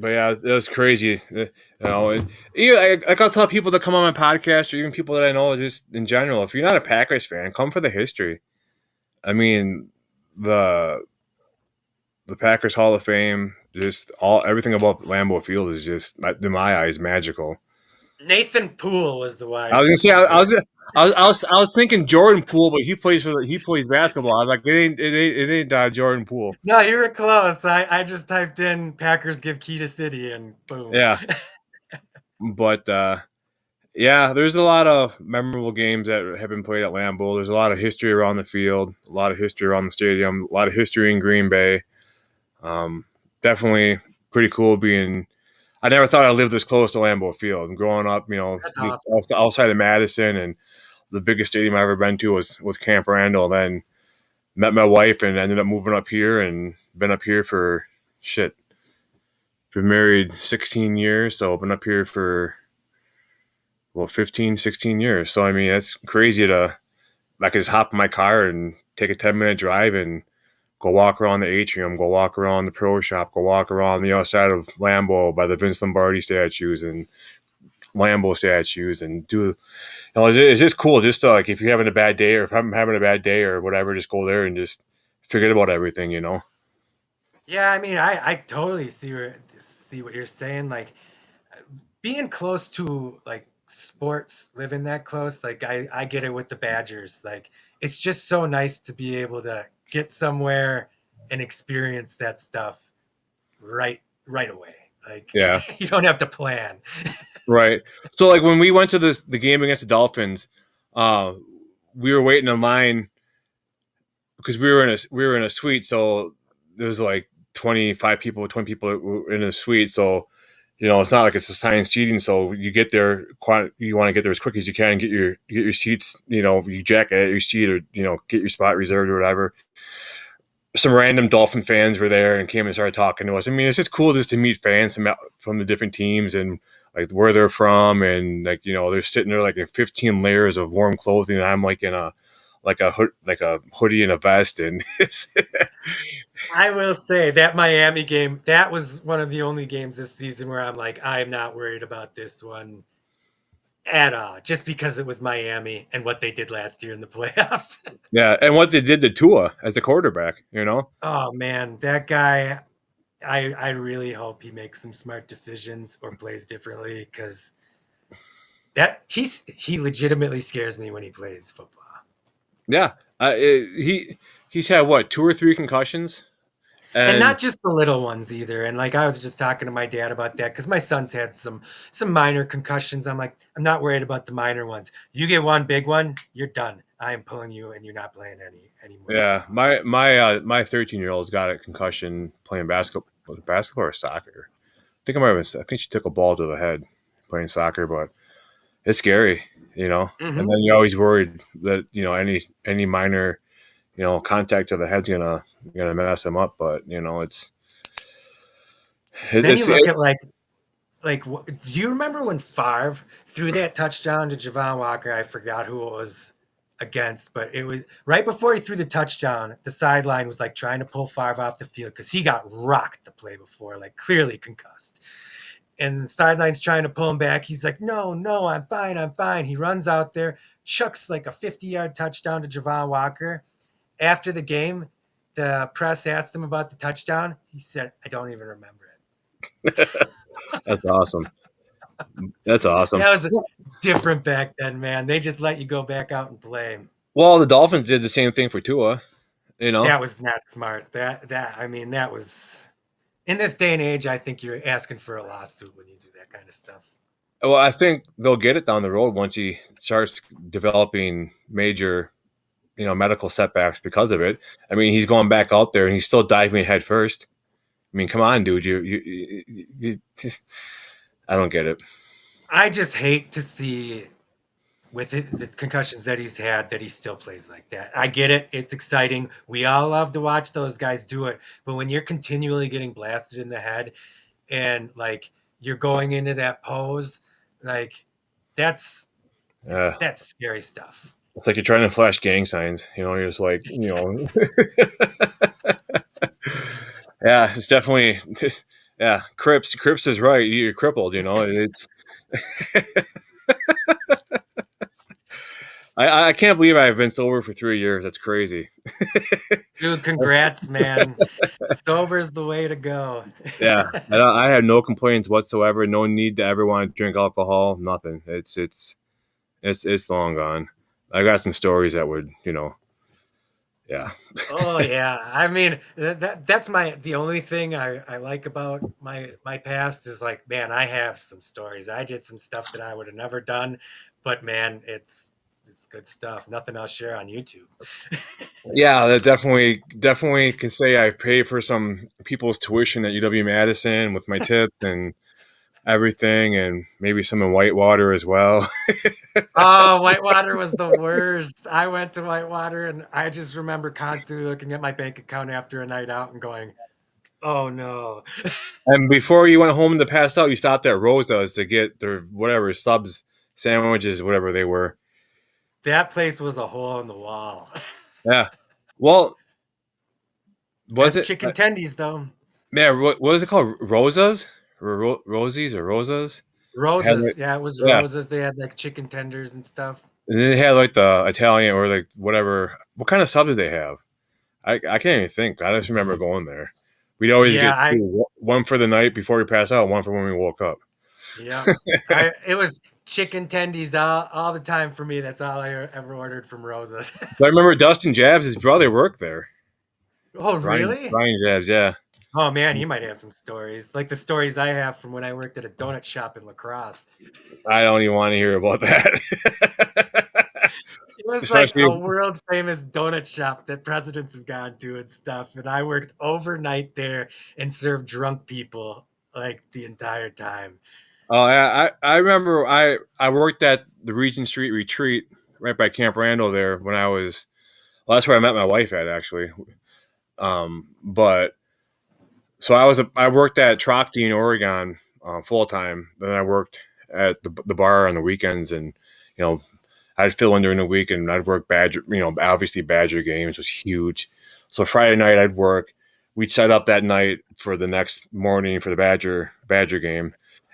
yeah, it was crazy. Like I'll tell people that come on my podcast, or even people that I know, just in general, if you're not a Packers fan, come for the history. I mean, the the Packers Hall of Fame, just all everything about Lambeau Field is just, in my eyes, magical. Nathan Poole was the I wide was gonna say, receiver. I was thinking Jordan Poole, but he plays basketball. I was like, it ain't Jordan Poole. No, you were close. I just typed in Packers give key to city and boom. Yeah, but yeah, there's a lot of memorable games that have been played at Lambeau. There's a lot of history around the field, a lot of history around the stadium, a lot of history in Green Bay. Um, Definitely pretty cool being. I never thought I'd live this close to Lambeau Field. And growing up, That's just awesome. outside of Madison, and the biggest stadium I've ever been to was Camp Randall. Then met my wife and ended up moving up here and been up here for shit. Been married 16 years, so I've been up here for 15, 16 years. So I mean, it's crazy to I could just hop in my car and take a 10-minute drive and go walk around the atrium, go walk around the pro shop, go walk around the outside of Lambeau by the Vince Lombardi statues and Lambeau statues and it's just cool just to, like, if you're having a bad day or if I'm having a bad day or whatever, just go there and just forget about everything. Yeah, I mean, I totally see what you're saying. Like, being close to like sports, living that close, like I get it with the Badgers. Like it's just so nice to be able to get somewhere and experience that stuff right away. Like Yeah, you don't have to plan. right. So like when we went to the game against the Dolphins, uh, we were waiting in line because we were in a suite, so there was like 20 people in a suite. So it's not like it's assigned seating. So you get there, you want to get there as quick as you can, get your seats. You jack at your seat, or get your spot reserved or whatever. Some random Dolphin fans were there and came and started talking to us. I mean, it's just cool just to meet fans from the different teams and like where they're from, and like they're sitting there like in 15 layers of warm clothing, and I'm like in a like a hoodie and a vest, and I will say that Miami game, that was one of the only games this season where I'm like, I'm not worried about this one at all, just because it was Miami and what they did last year in the playoffs. yeah, and what they did to Tua as a quarterback. Oh man, that guy, I really hope he makes some smart decisions or plays differently because he legitimately scares me when he plays football. Yeah, he's had what, two or three concussions, And and not just the little ones either. And like I was just talking to my dad about that because my son's had some minor concussions. I'm like, I'm not worried about the minor ones. You get one big one, you're done. I am pulling you, and you're not playing any more yeah, football. my 13-year-old's got a concussion playing basketball or soccer. I think she took a ball to the head playing soccer, but it's scary. And Hmm. then you're always worried that any minor contact to the head's gonna mess him up. But Then you it's look at do you remember when Favre threw that touchdown to Javon Walker? I forgot who it was against, but it was right before he threw the touchdown. The sideline was like trying to pull Favre off the field because he got rocked the play before, like clearly concussed. And the sideline's trying to pull him back. He's like, no, no, I'm fine, I'm fine. He runs out there, chucks like a 50-yard touchdown to Javon Walker. After the game, the press asked him about the touchdown. He said, I don't even remember that's awesome. That's it. awesome. That was different back then, man. They just let you go back out and play. Well, the Dolphins did the same thing for Tua. You know, That was not smart. I mean, that was in this day and age. I think you're asking for a lawsuit when you do that kind of stuff. well, I think they'll get it down the road once he starts developing major medical setbacks because of it. I mean, he's going back out there and he's still diving head first. I mean, come on, dude. I don't get it. I just hate to see with the concussions that he's had that he still plays like that. I get it. It's exciting. We all love to watch those guys do it. But when you're continually getting blasted in the head and like you're going into that pose, like that's Uh, that's scary stuff. it's like you're trying to flash gang signs. You're just like, yeah, it's definitely, yeah. Crips is right. You're crippled. It's. I can't believe I've been sober for 3 years. That's crazy. Dude, congrats, man. Sober's the way to go. Yeah, I had no complaints whatsoever. No need to ever want to drink alcohol. Nothing. It's long gone. I got some stories that would, yeah, Oh yeah. I mean, that's the only thing I like about my past is like, man, I have some stories. I did some stuff that I would have never done, but man, it's good stuff. Nothing I'll share on YouTube. yeah. That definitely can say I paid for some people's tuition at UW Madison with my tips and everything, and maybe some in Whitewater as well. Oh, Whitewater was the worst. I went to Whitewater and I just remember constantly looking at my bank account after a night out and going, "Oh no." And before you went home to pass out, you stopped at Rosa's to get their whatever subs, sandwiches, whatever they were. That place was a hole in the wall. Yeah. Well, was Has it? chicken tendies though. Yeah. What was it called? Rosa's or Rosie's or Rosas? It had Roses. like, Yeah, it was yeah. roses. They had like chicken tenders and stuff. And then they had like the Italian or like whatever. What kind of sub did they have? I can't even think. I just remember going there. We'd always Yeah, get I two, one for the night before we pass out, one for when we woke up. Yep. It was chicken tendies all the time for me. That's all I ever ordered from Rosa's. I remember Dustin Jabs, his brother worked there. Oh, Ryan really? Ryan Jabs, yeah. Oh man, he might have some stories, like the stories I have from when I worked at a donut shop in La Crosse. I don't even want to hear about that. It was like Especially, a world famous donut shop that presidents have gone to and stuff. And I worked overnight there and served drunk people like the entire time. oh yeah, I remember I worked at the Regent Street Retreat right by Camp Randall there when I was. Well, that's where I met my wife at actually. But so I worked at Trockteen, Oregon, full time. Then I worked at the bar on the weekends, and you know I'd fill in during the week, and I'd work Badger. Obviously Badger games was huge. So Friday night I'd work. We'd set up that night for the next morning for the Badger game,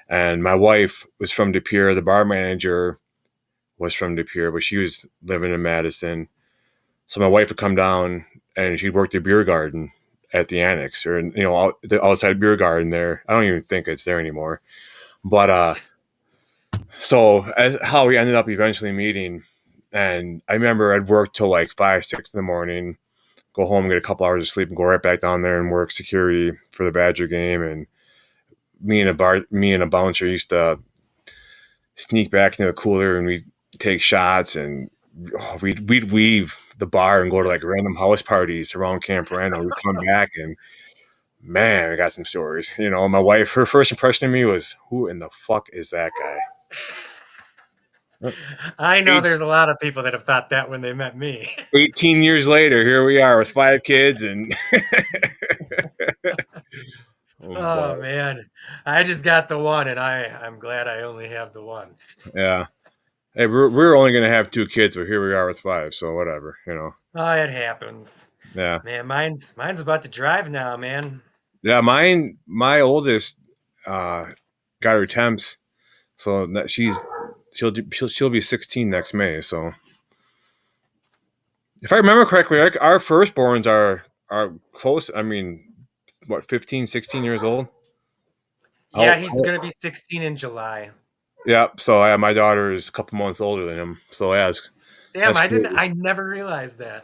and my wife was from De Pere. The bar manager was from De Pere, but she was living in Madison. So my wife would come down and she'd work the beer garden at the annex, or the outside beer garden there. I don't even think it's there anymore. But so as how we ended up eventually meeting, and I remember I'd work till like 5, 6 in the morning, go home, get a couple hours of sleep, and go right back down there and work security for the Badger game. And me and a bouncer used to sneak back into the cooler and we'd take shots, and we'd leave the bar and go to like random house parties around Camp Randall. We'd come back and man, I got some stories. My wife, her first impression of me was, "Who in the fuck is that guy?" I know Eight, there's a lot of people that have thought that when they met me. 18 years later, here we are with 5 kids, and oh Oh boy, man, I just got the one, and I'm glad I only have the one. yeah. Hey, we're only gonna have 2 kids, but here we are with 5, so whatever. Oh, it happens. Yeah, Man, mine's about to drive now, man. yeah. My oldest, uh, got her temps, so she'll be 16 next May. So if I remember correctly, like our firstborns are close. I mean, what, 15, 16 years old? Yeah, Oh, he's gonna be 16 in July. yeah. So yeah, my daughter is a couple months older than him. So yeah, Damn, that's crazy. I never realized that.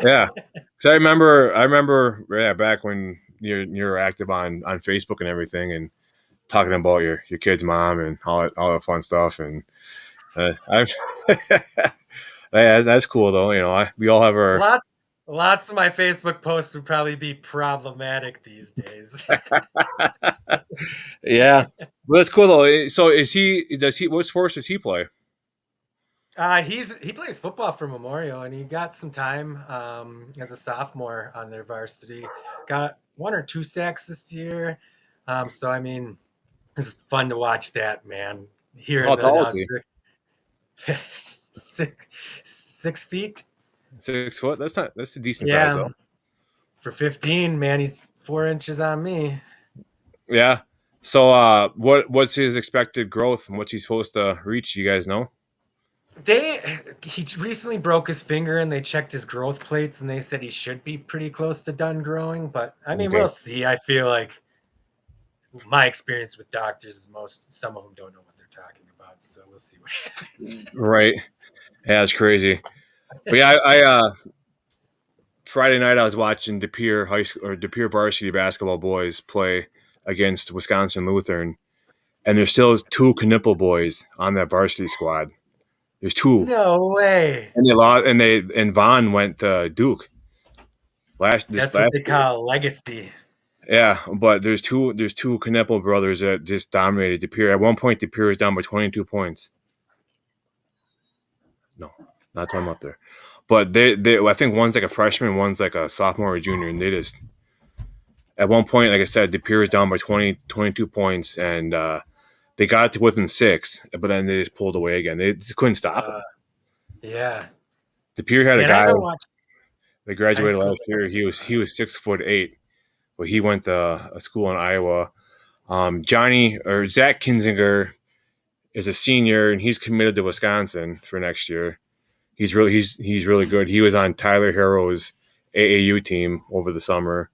Yeah, because I remember, yeah, back when you're active on Facebook and everything, and talking about your kid's mom and all that fun stuff, and I've yeah, that's cool though. We all have our. Lot, Lots of my Facebook posts would probably be problematic these days. Yeah, well, that's cool though. So does he? What sports does he play? He plays football for Memorial, and he got some time as a sophomore on their varsity. Got 1 or 2 sacks this year. So I mean, it's fun to watch that, man. How Hearing the tall is he? announcer, 6 feet. 6 foot. That's a decent size Yeah, though. for 15, man, he's 4 inches on me. Yeah. So what's his expected growth and what's he supposed to reach? You guys know? He recently broke his finger, and they checked his growth plates, and they said he should be pretty close to done growing. But I mean, Okay. we'll see. I feel like my experience with doctors is some of them don't know what they're talking about, so we'll see what happens. Right. Yeah, it's crazy. But yeah, I Friday night I was watching De Pere High School or De Pere varsity basketball boys play against Wisconsin Lutheran, and there's still 2 Knipple boys on that varsity squad. There's two, No way. and they lost, and Vaughn went to Duke this That's what last they year. call legacy. Yeah, but there's two Knipple brothers that just dominated De Pere. At one point, De Pere was down by 22 points. No, not talking up there. But they I think one's like a freshman, one's like a sophomore or junior, and they just at one point, like I said, De Pere was down by 22 points, and they got to within 6, but then they just pulled away again. They just couldn't stop Uh, them. yeah. De Pere had a Man, I guy haven't watched that high graduated school last year. He was 6'8", but he went to a school in Iowa. Johnny or Zach Kinzinger is a senior, and he's committed to Wisconsin for next year. He's really good. He was on Tyler Harrow's AAU team over the summer.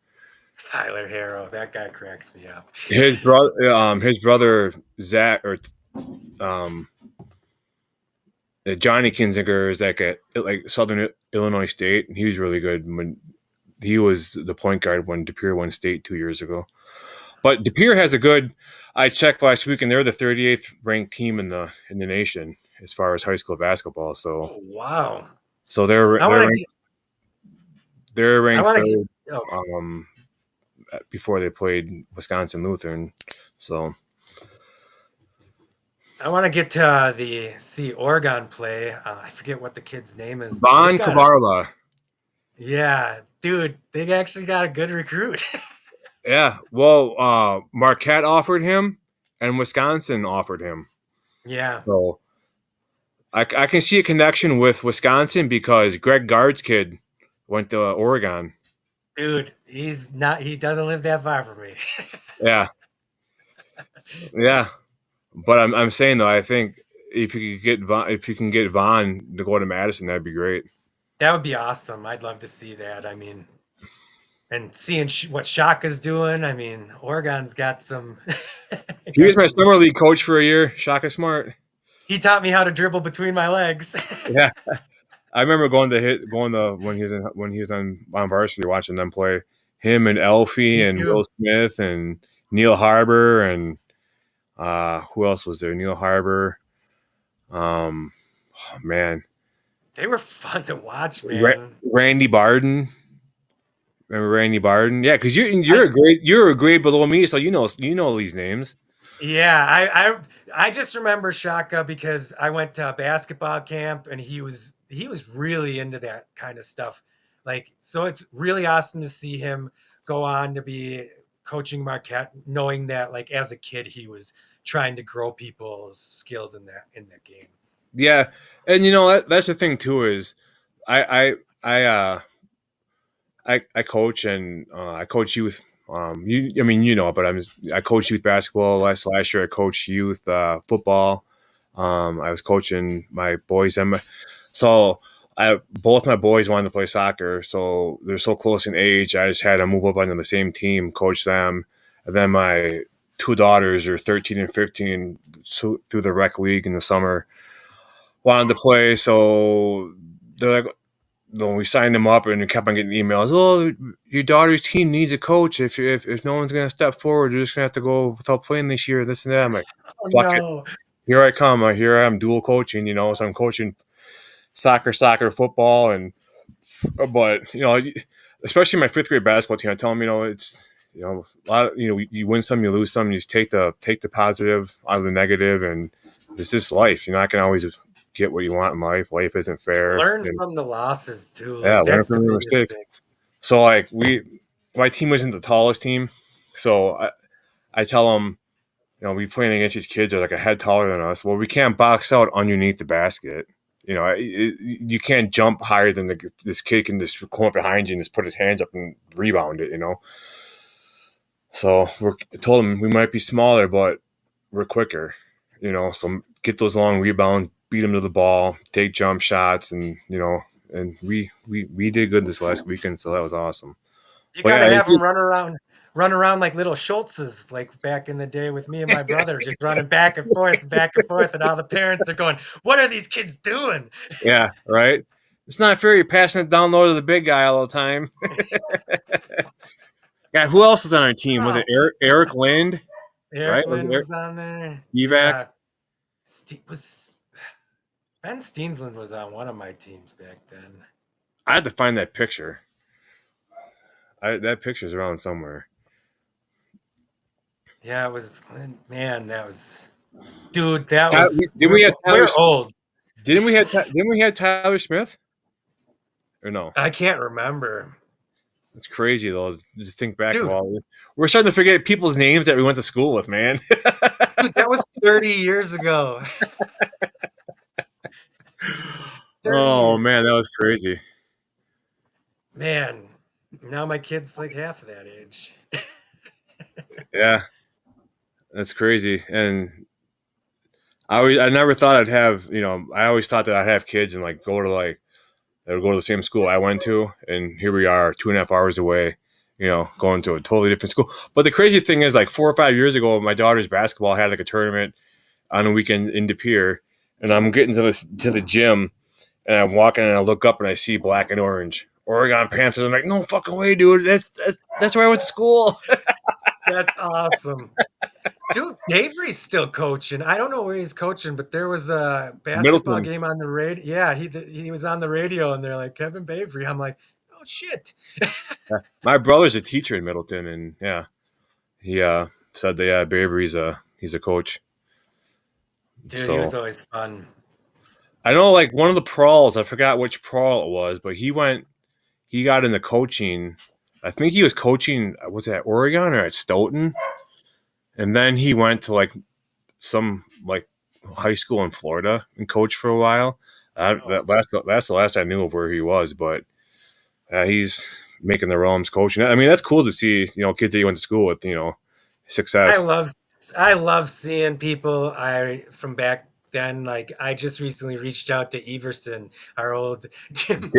Tyler Harrow, that guy cracks me up. His brother Zach or um, Johnny Kinzinger is like Southern Illinois State. He was really good when he was the point guard when De Pere won state 2 years ago. But De Pere has a good. I checked last week, and they're the 38th ranked team in the nation as far as high school basketball. So Oh wow! so they're I they're want to ranked, get. they're I ranked want to get. third Oh, um, before they played Wisconsin Lutheran. So I want to get to the see Oregon play. I forget what the kid's name is, but they've Von got a Kavarla, yeah, dude. They actually got a good recruit. yeah. Well, Marquette offered him, and Wisconsin offered him. Yeah, So I can see a connection with Wisconsin because Greg Gard's kid went to Oregon. dude. He's not. He doesn't live that far from me. Yeah, yeah. But I'm saying though, I think if you can get Vaughn to go to Madison, that'd be great. That would be awesome. I'd love to see that. I mean, and seeing what Shaka's doing. I mean, Oregon's got some He was got my some. summer league coach for a year. Shaka Smart. He taught me how to dribble between my legs. Yeah, I remember going to when he was on varsity watching them play. Him and Elfie Me and too. Will Smith and Neil Harbor and who else was there? Neil Harbor. Oh, man, They were fun to watch, man. Randy Barden. Remember Randy Barden? Yeah, because I you're a grade below me, so you know these names. yeah, I just remember Shaka because I went to basketball camp and he was really into that kind of stuff. Like so it's really awesome to see him go on to be coaching Marquette, knowing that like as a kid he was trying to grow people's skills in that game. Yeah, and that's the thing too is I I I uh I coach and I coach youth. I mean, but I coach youth basketball. Last year I coached youth football. I was coaching my boys so I both my boys wanted to play soccer, so they're so close in age. I just had to move up onto the same team, coach them, and then my two daughters are 13 and 15 through the rec league in the summer wanted to play, so they're like, when we signed them up, and we kept on getting emails. Oh, your daughter's team needs a coach. If no one's gonna step forward, you're just gonna have to go without playing this year. This and that. I'm like, Oh fuck it. no. Here I come. Here I am, dual coaching. So I'm coaching soccer, football, and but especially my fifth grade basketball team. I tell them, it's a lot of you win some, you lose some. You just take the positive out of the negative, and it's just life. You're not gonna always get what you want in life. Life isn't fair. Learn And from the losses too. yeah, Like learn that's the from your biggest mistakes. thing. So like my team wasn't the tallest team, so I tell them, we playing against these kids that are like a head taller than us. Well, we can't box out underneath the basket. You can't jump higher than this kid can just come up behind you and just put his hands up and rebound it. So I told him we might be smaller, but we're quicker. So get those long rebounds, beat them to the ball, take jump shots, and we did good this last weekend, so that was awesome. You But got to yeah, have them run around like little Schultzes, like back in the day with me and my brother, just running back and forth, and all the parents are going, "What are these kids doing?" yeah, right. It's not fair. You're passing it down low to the big guy all the time. Yeah, who else was on our team? Was it Oh, Eric Lind? Right? Eric Was it Lynn was on there. Evac? Yeah, was Ben Steensland was on one of my teams back then. I had to find that picture. That picture's around somewhere. Yeah, it was man. That was dude. That Ty- was Didn't we have Tyler? we're old. Didn't we have Tyler Smith? Or no? I can't remember, It's crazy though. Just think back of dude. all. We're starting to forget people's names that we went to school with, man. Dude, that was 30 years ago. 30 Oh years. man, that was crazy. Man, now my kid's like half of that age. Yeah, that's crazy. And I never thought I'd have. I always thought that I'd have kids and like go to the same school I went to, and here we are, 2.5 hours away. going to a totally different school. But the crazy thing is, like 4 or 5 years ago, my daughter's basketball had like a tournament on a weekend in De Pere, and I'm getting to the gym, and I'm walking, and I look up, and I see black and orange Oregon Panthers. I'm like, no fucking way, dude. That's where I went to school. That's awesome. Dude, Avery's still coaching. I don't know where he's coaching, but there was a basketball Middleton. game on the radio. Yeah, he was on the radio, and they're like Kevin Bavery. I'm like, oh shit. Yeah. My brother's a teacher in Middleton, and yeah, he said that Bavery's he's a coach. Dude, he was So always fun. I know, like one of the pros, I forgot which pro it was, but he got into coaching. I think he was coaching. Was it at Oregon or at Stoughton? And then he went to like some like high school in Florida and coached for a while. Oh, That's the last I knew of where he was, but he's making the realms coaching. I mean, that's cool to see. Kids that you went to school with. I Success. love I love seeing people I from back then. Like I just recently reached out to Everson, our old gym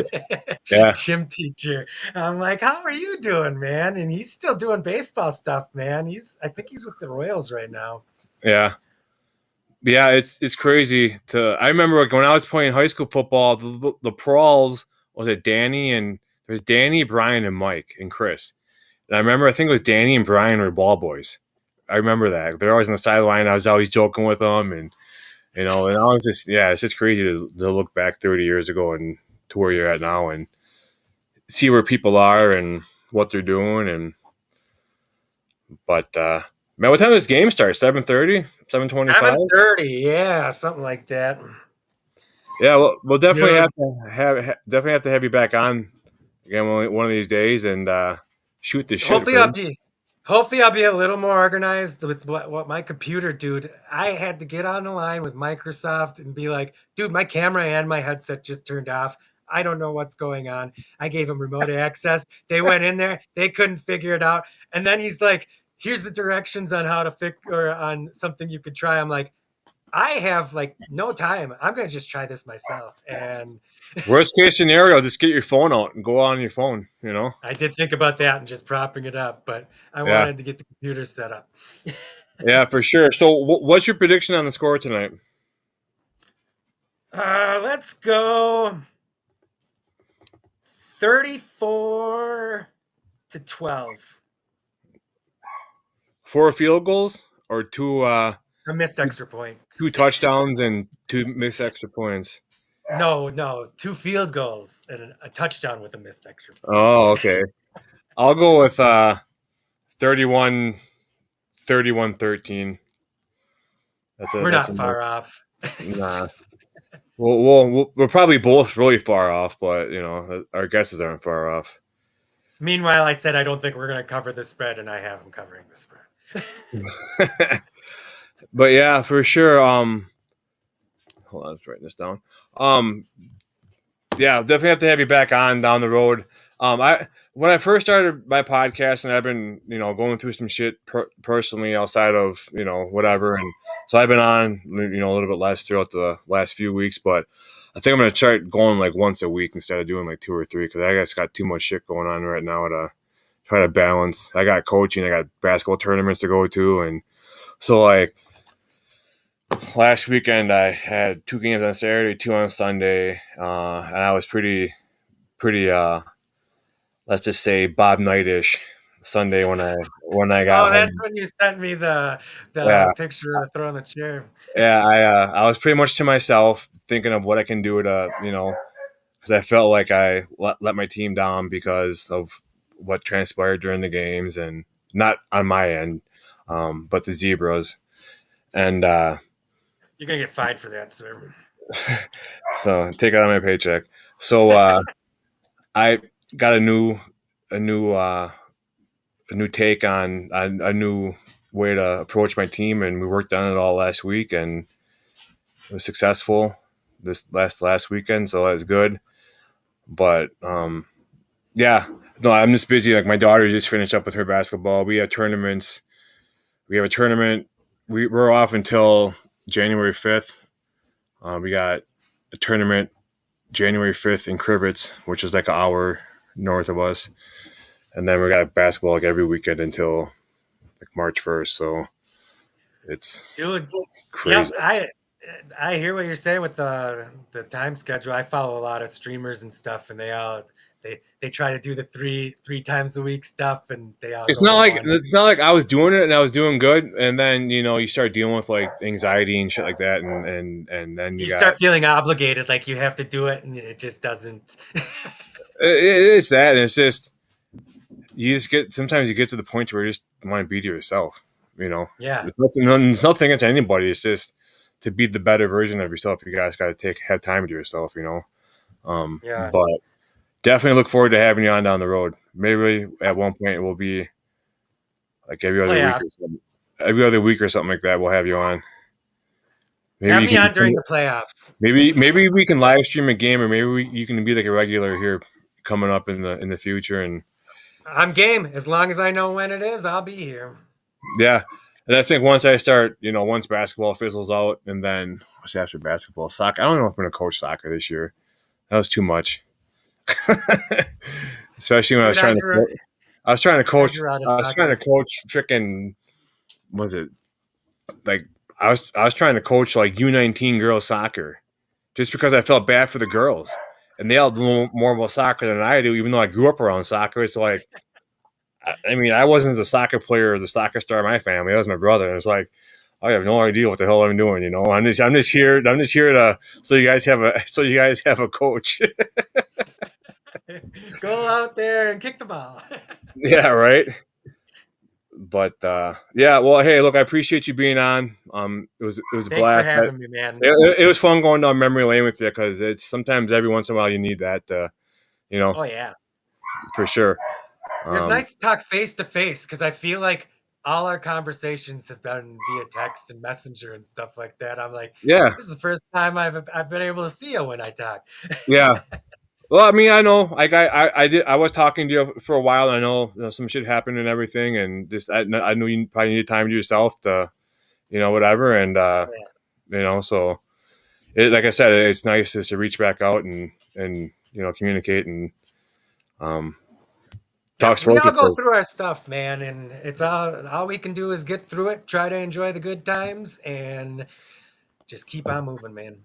Yeah, gym teacher. I'm like, how are you doing, man? And he's still doing baseball stuff, man. I think he's with the Royals right now. yeah, yeah. It's crazy. I remember like when I was playing high school football, the pros was it Danny and there's Danny, Brian, and Mike and Chris. And I remember I think it was Danny and Brian were ball boys. I remember that they're always on the sideline. I was always joking with them, and and I was just it's just crazy to look back 30 years ago and to where you're at now and see where people are and what they're doing. And but man, what time does this game start? 7:30, 7:25. 7:30, yeah, something like that. Yeah, we'll definitely Dude, definitely have to have you back on again one of these days and shoot the shit. hopefully I'll be hopefully I'll be a little more organized with what my computer, dude. I had to get on the line with Microsoft and be like, dude, my camera and my headset just turned off. I don't know what's going on. I gave them remote access. They went in there, they couldn't figure it out. And then he's like, here's the directions on how to fix or on something you could try. I'm like, I have like no time. I'm gonna just try this myself. And Worst case scenario, just get your phone out and go on your phone. I did think about that and just propping it up, but I Yeah, wanted to get the computer set up. yeah, for sure. So, what's your prediction on the score tonight? Let's go 34-12. 4 field goals or two A missed extra point. two touchdowns and two missed extra points? No, no, two field goals and a touchdown with a missed extra point. Oh, okay. I'll go with 31 13. We're That's not a far off. nah. We're probably both really far off, but our guesses aren't far off. Meanwhile, I said I don't think we're going to cover the spread, and I have them covering the spread. But yeah, for sure. Hold on, I was writing this down. Um, yeah, definitely have to have you back on down the road. I When I first started my podcast, and I've been going through some shit personally outside of whatever, and so I've been on a little bit less throughout the last few weeks, but I think I'm gonna start going like once a week instead of doing like 2 or 3 because I just got too much shit going on right now to try to balance. I got coaching, I got basketball tournaments to go to, and so like last weekend I had 2 games on Saturday, 2 on Sunday, and I was pretty let's just say Bob Knight-ish Sunday when I got Oh, that's home. when you sent me Yeah, the picture of the throw in the chair. yeah. I was pretty much to myself thinking of what I can do to because I felt like I let my team down because of what transpired during the games and not on my end, but the Zebras and You're gonna get fined for that, sir. so take it out of my paycheck. So I got a new a new take on a new way to approach my team, and we worked on it all last week, and it was successful this last weekend, so that was good. But yeah, no, I'm just busy. Like my daughter just finished up with her basketball. We have tournaments. We have a tournament. We're off until January 5th. We got a tournament January 5th in Crivets, which is like an hour north of us. and then we got basketball like every weekend until like March 1st. So it's Dude. crazy. Yep, I hear what you're saying with the time schedule. I follow a lot of streamers and stuff, and they try to do the three times a week stuff, and they all It's go not to like one. it's not like I was doing it and I was doing good, and then you start dealing with like anxiety and shit like that, and then you You got start feeling obligated, like you have to do it, and it just doesn't. it's that, and it's just you just get sometimes you get to the point where you just want to be to yourself. You know, Yeah, it's nothing against anybody. It's just to be the better version of yourself. You guys got to have time with yourself. yeah. But definitely look forward to having you on down the road. Maybe at one point it will be like every other week Playoffs. or something. Every other week or something like that. We'll have you on. Maybe Have you me on during can. the playoffs. Maybe we can live stream a game, or maybe you can be like a regular here coming up in the future. And I'm game. As long as I know when it is, I'll be here. yeah, and I think once I start, once basketball fizzles out, and then what's after basketball? Soccer. I don't know if I'm going to coach soccer this year. That was too much, especially when Dude, I grew I was trying to I coach. grew out of I was trying to soccer. coach freaking. Was it like I was trying to coach like U19 girls soccer just because I felt bad for the girls. And they all know more about soccer than I do, even though I grew up around soccer. It's like, I mean, I wasn't the soccer player or the soccer star of my family. That was my brother. And it's like, I have no idea what the hell I'm doing. I'm just here so you guys have a coach. Go out there and kick the ball. Yeah, right. But yeah, well, hey, look, I appreciate you being on. It was a Thanks for blast. having me, man. It was fun going down memory lane with you because it's sometimes every once in a while you need that, you know, Oh yeah. for sure. It's Um, nice to talk face to face because I feel like all our conversations have been via text and messenger and stuff like that. I'm like, yeah, this is the first time I've been able to see you when I talk. yeah. Well, I mean, I know, like I did. I was talking to you for a while. And I know, some shit happened and everything, and just I knew you probably needed time to yourself to, whatever, and Yeah. so like I said, it's nice just to reach back out and communicate and um, talk Yep, we sports all with go folks. through our stuff, man, and it's all we can do is get through it, try to enjoy the good times, and just keep on moving, man.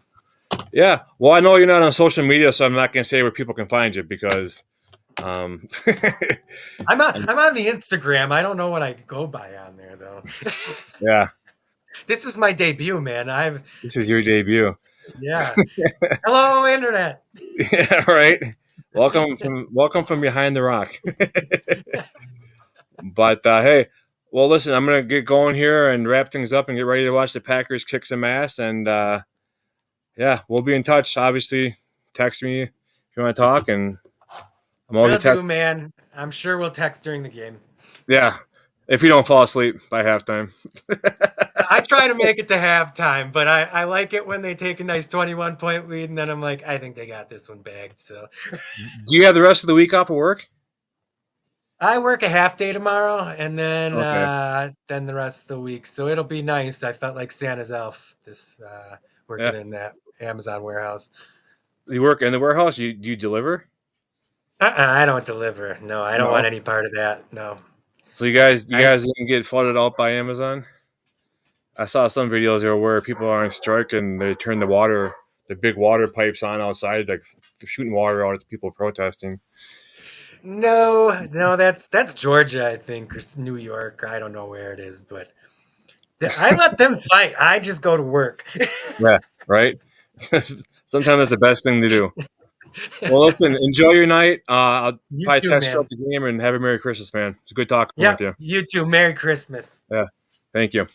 Yeah. Well, I know you're not on social media, so I'm not gonna say where people can find you because, um, I'm on the Instagram. I don't know what I go by on there though. yeah, This is my debut, man. this is your debut. Yeah. Hello, internet. Yeah, right. Welcome from behind the rock. But hey, well, listen, I'm gonna get going here and wrap things up and get ready to watch the Packers kick some ass. And yeah, we'll be in touch. Obviously, text me if you want to talk, and I'm always a Will text. do, man. I'm sure we'll text during the game. Yeah, if you don't fall asleep by halftime. I try to make it to halftime, but I like it when they take a nice 21-point lead, and then I'm like, I think they got this one bagged. So Do you have the rest of the week off of work? I work a half day tomorrow, and Okay. then the rest of the week. So it'll be nice. I felt like Santa's elf this Yeah. working in that Amazon warehouse. You work in the warehouse? You deliver? I don't deliver. No, I don't want No. any part of that. No. So you I guys didn't get flooded out by Amazon? I saw some videos there where people are on strike and they turn the big water pipes on outside, like shooting water out at the people protesting. No, that's Georgia, I think, or New York. I don't know where it is, but I let them fight. I just go to work. Yeah, right. Sometimes that's the best thing to do. Well, listen, enjoy your night. I'll You probably too, text you man. up the game and have a Merry Christmas, man. It's good talking with Yep, you. you too. Merry Christmas. Yeah, thank you.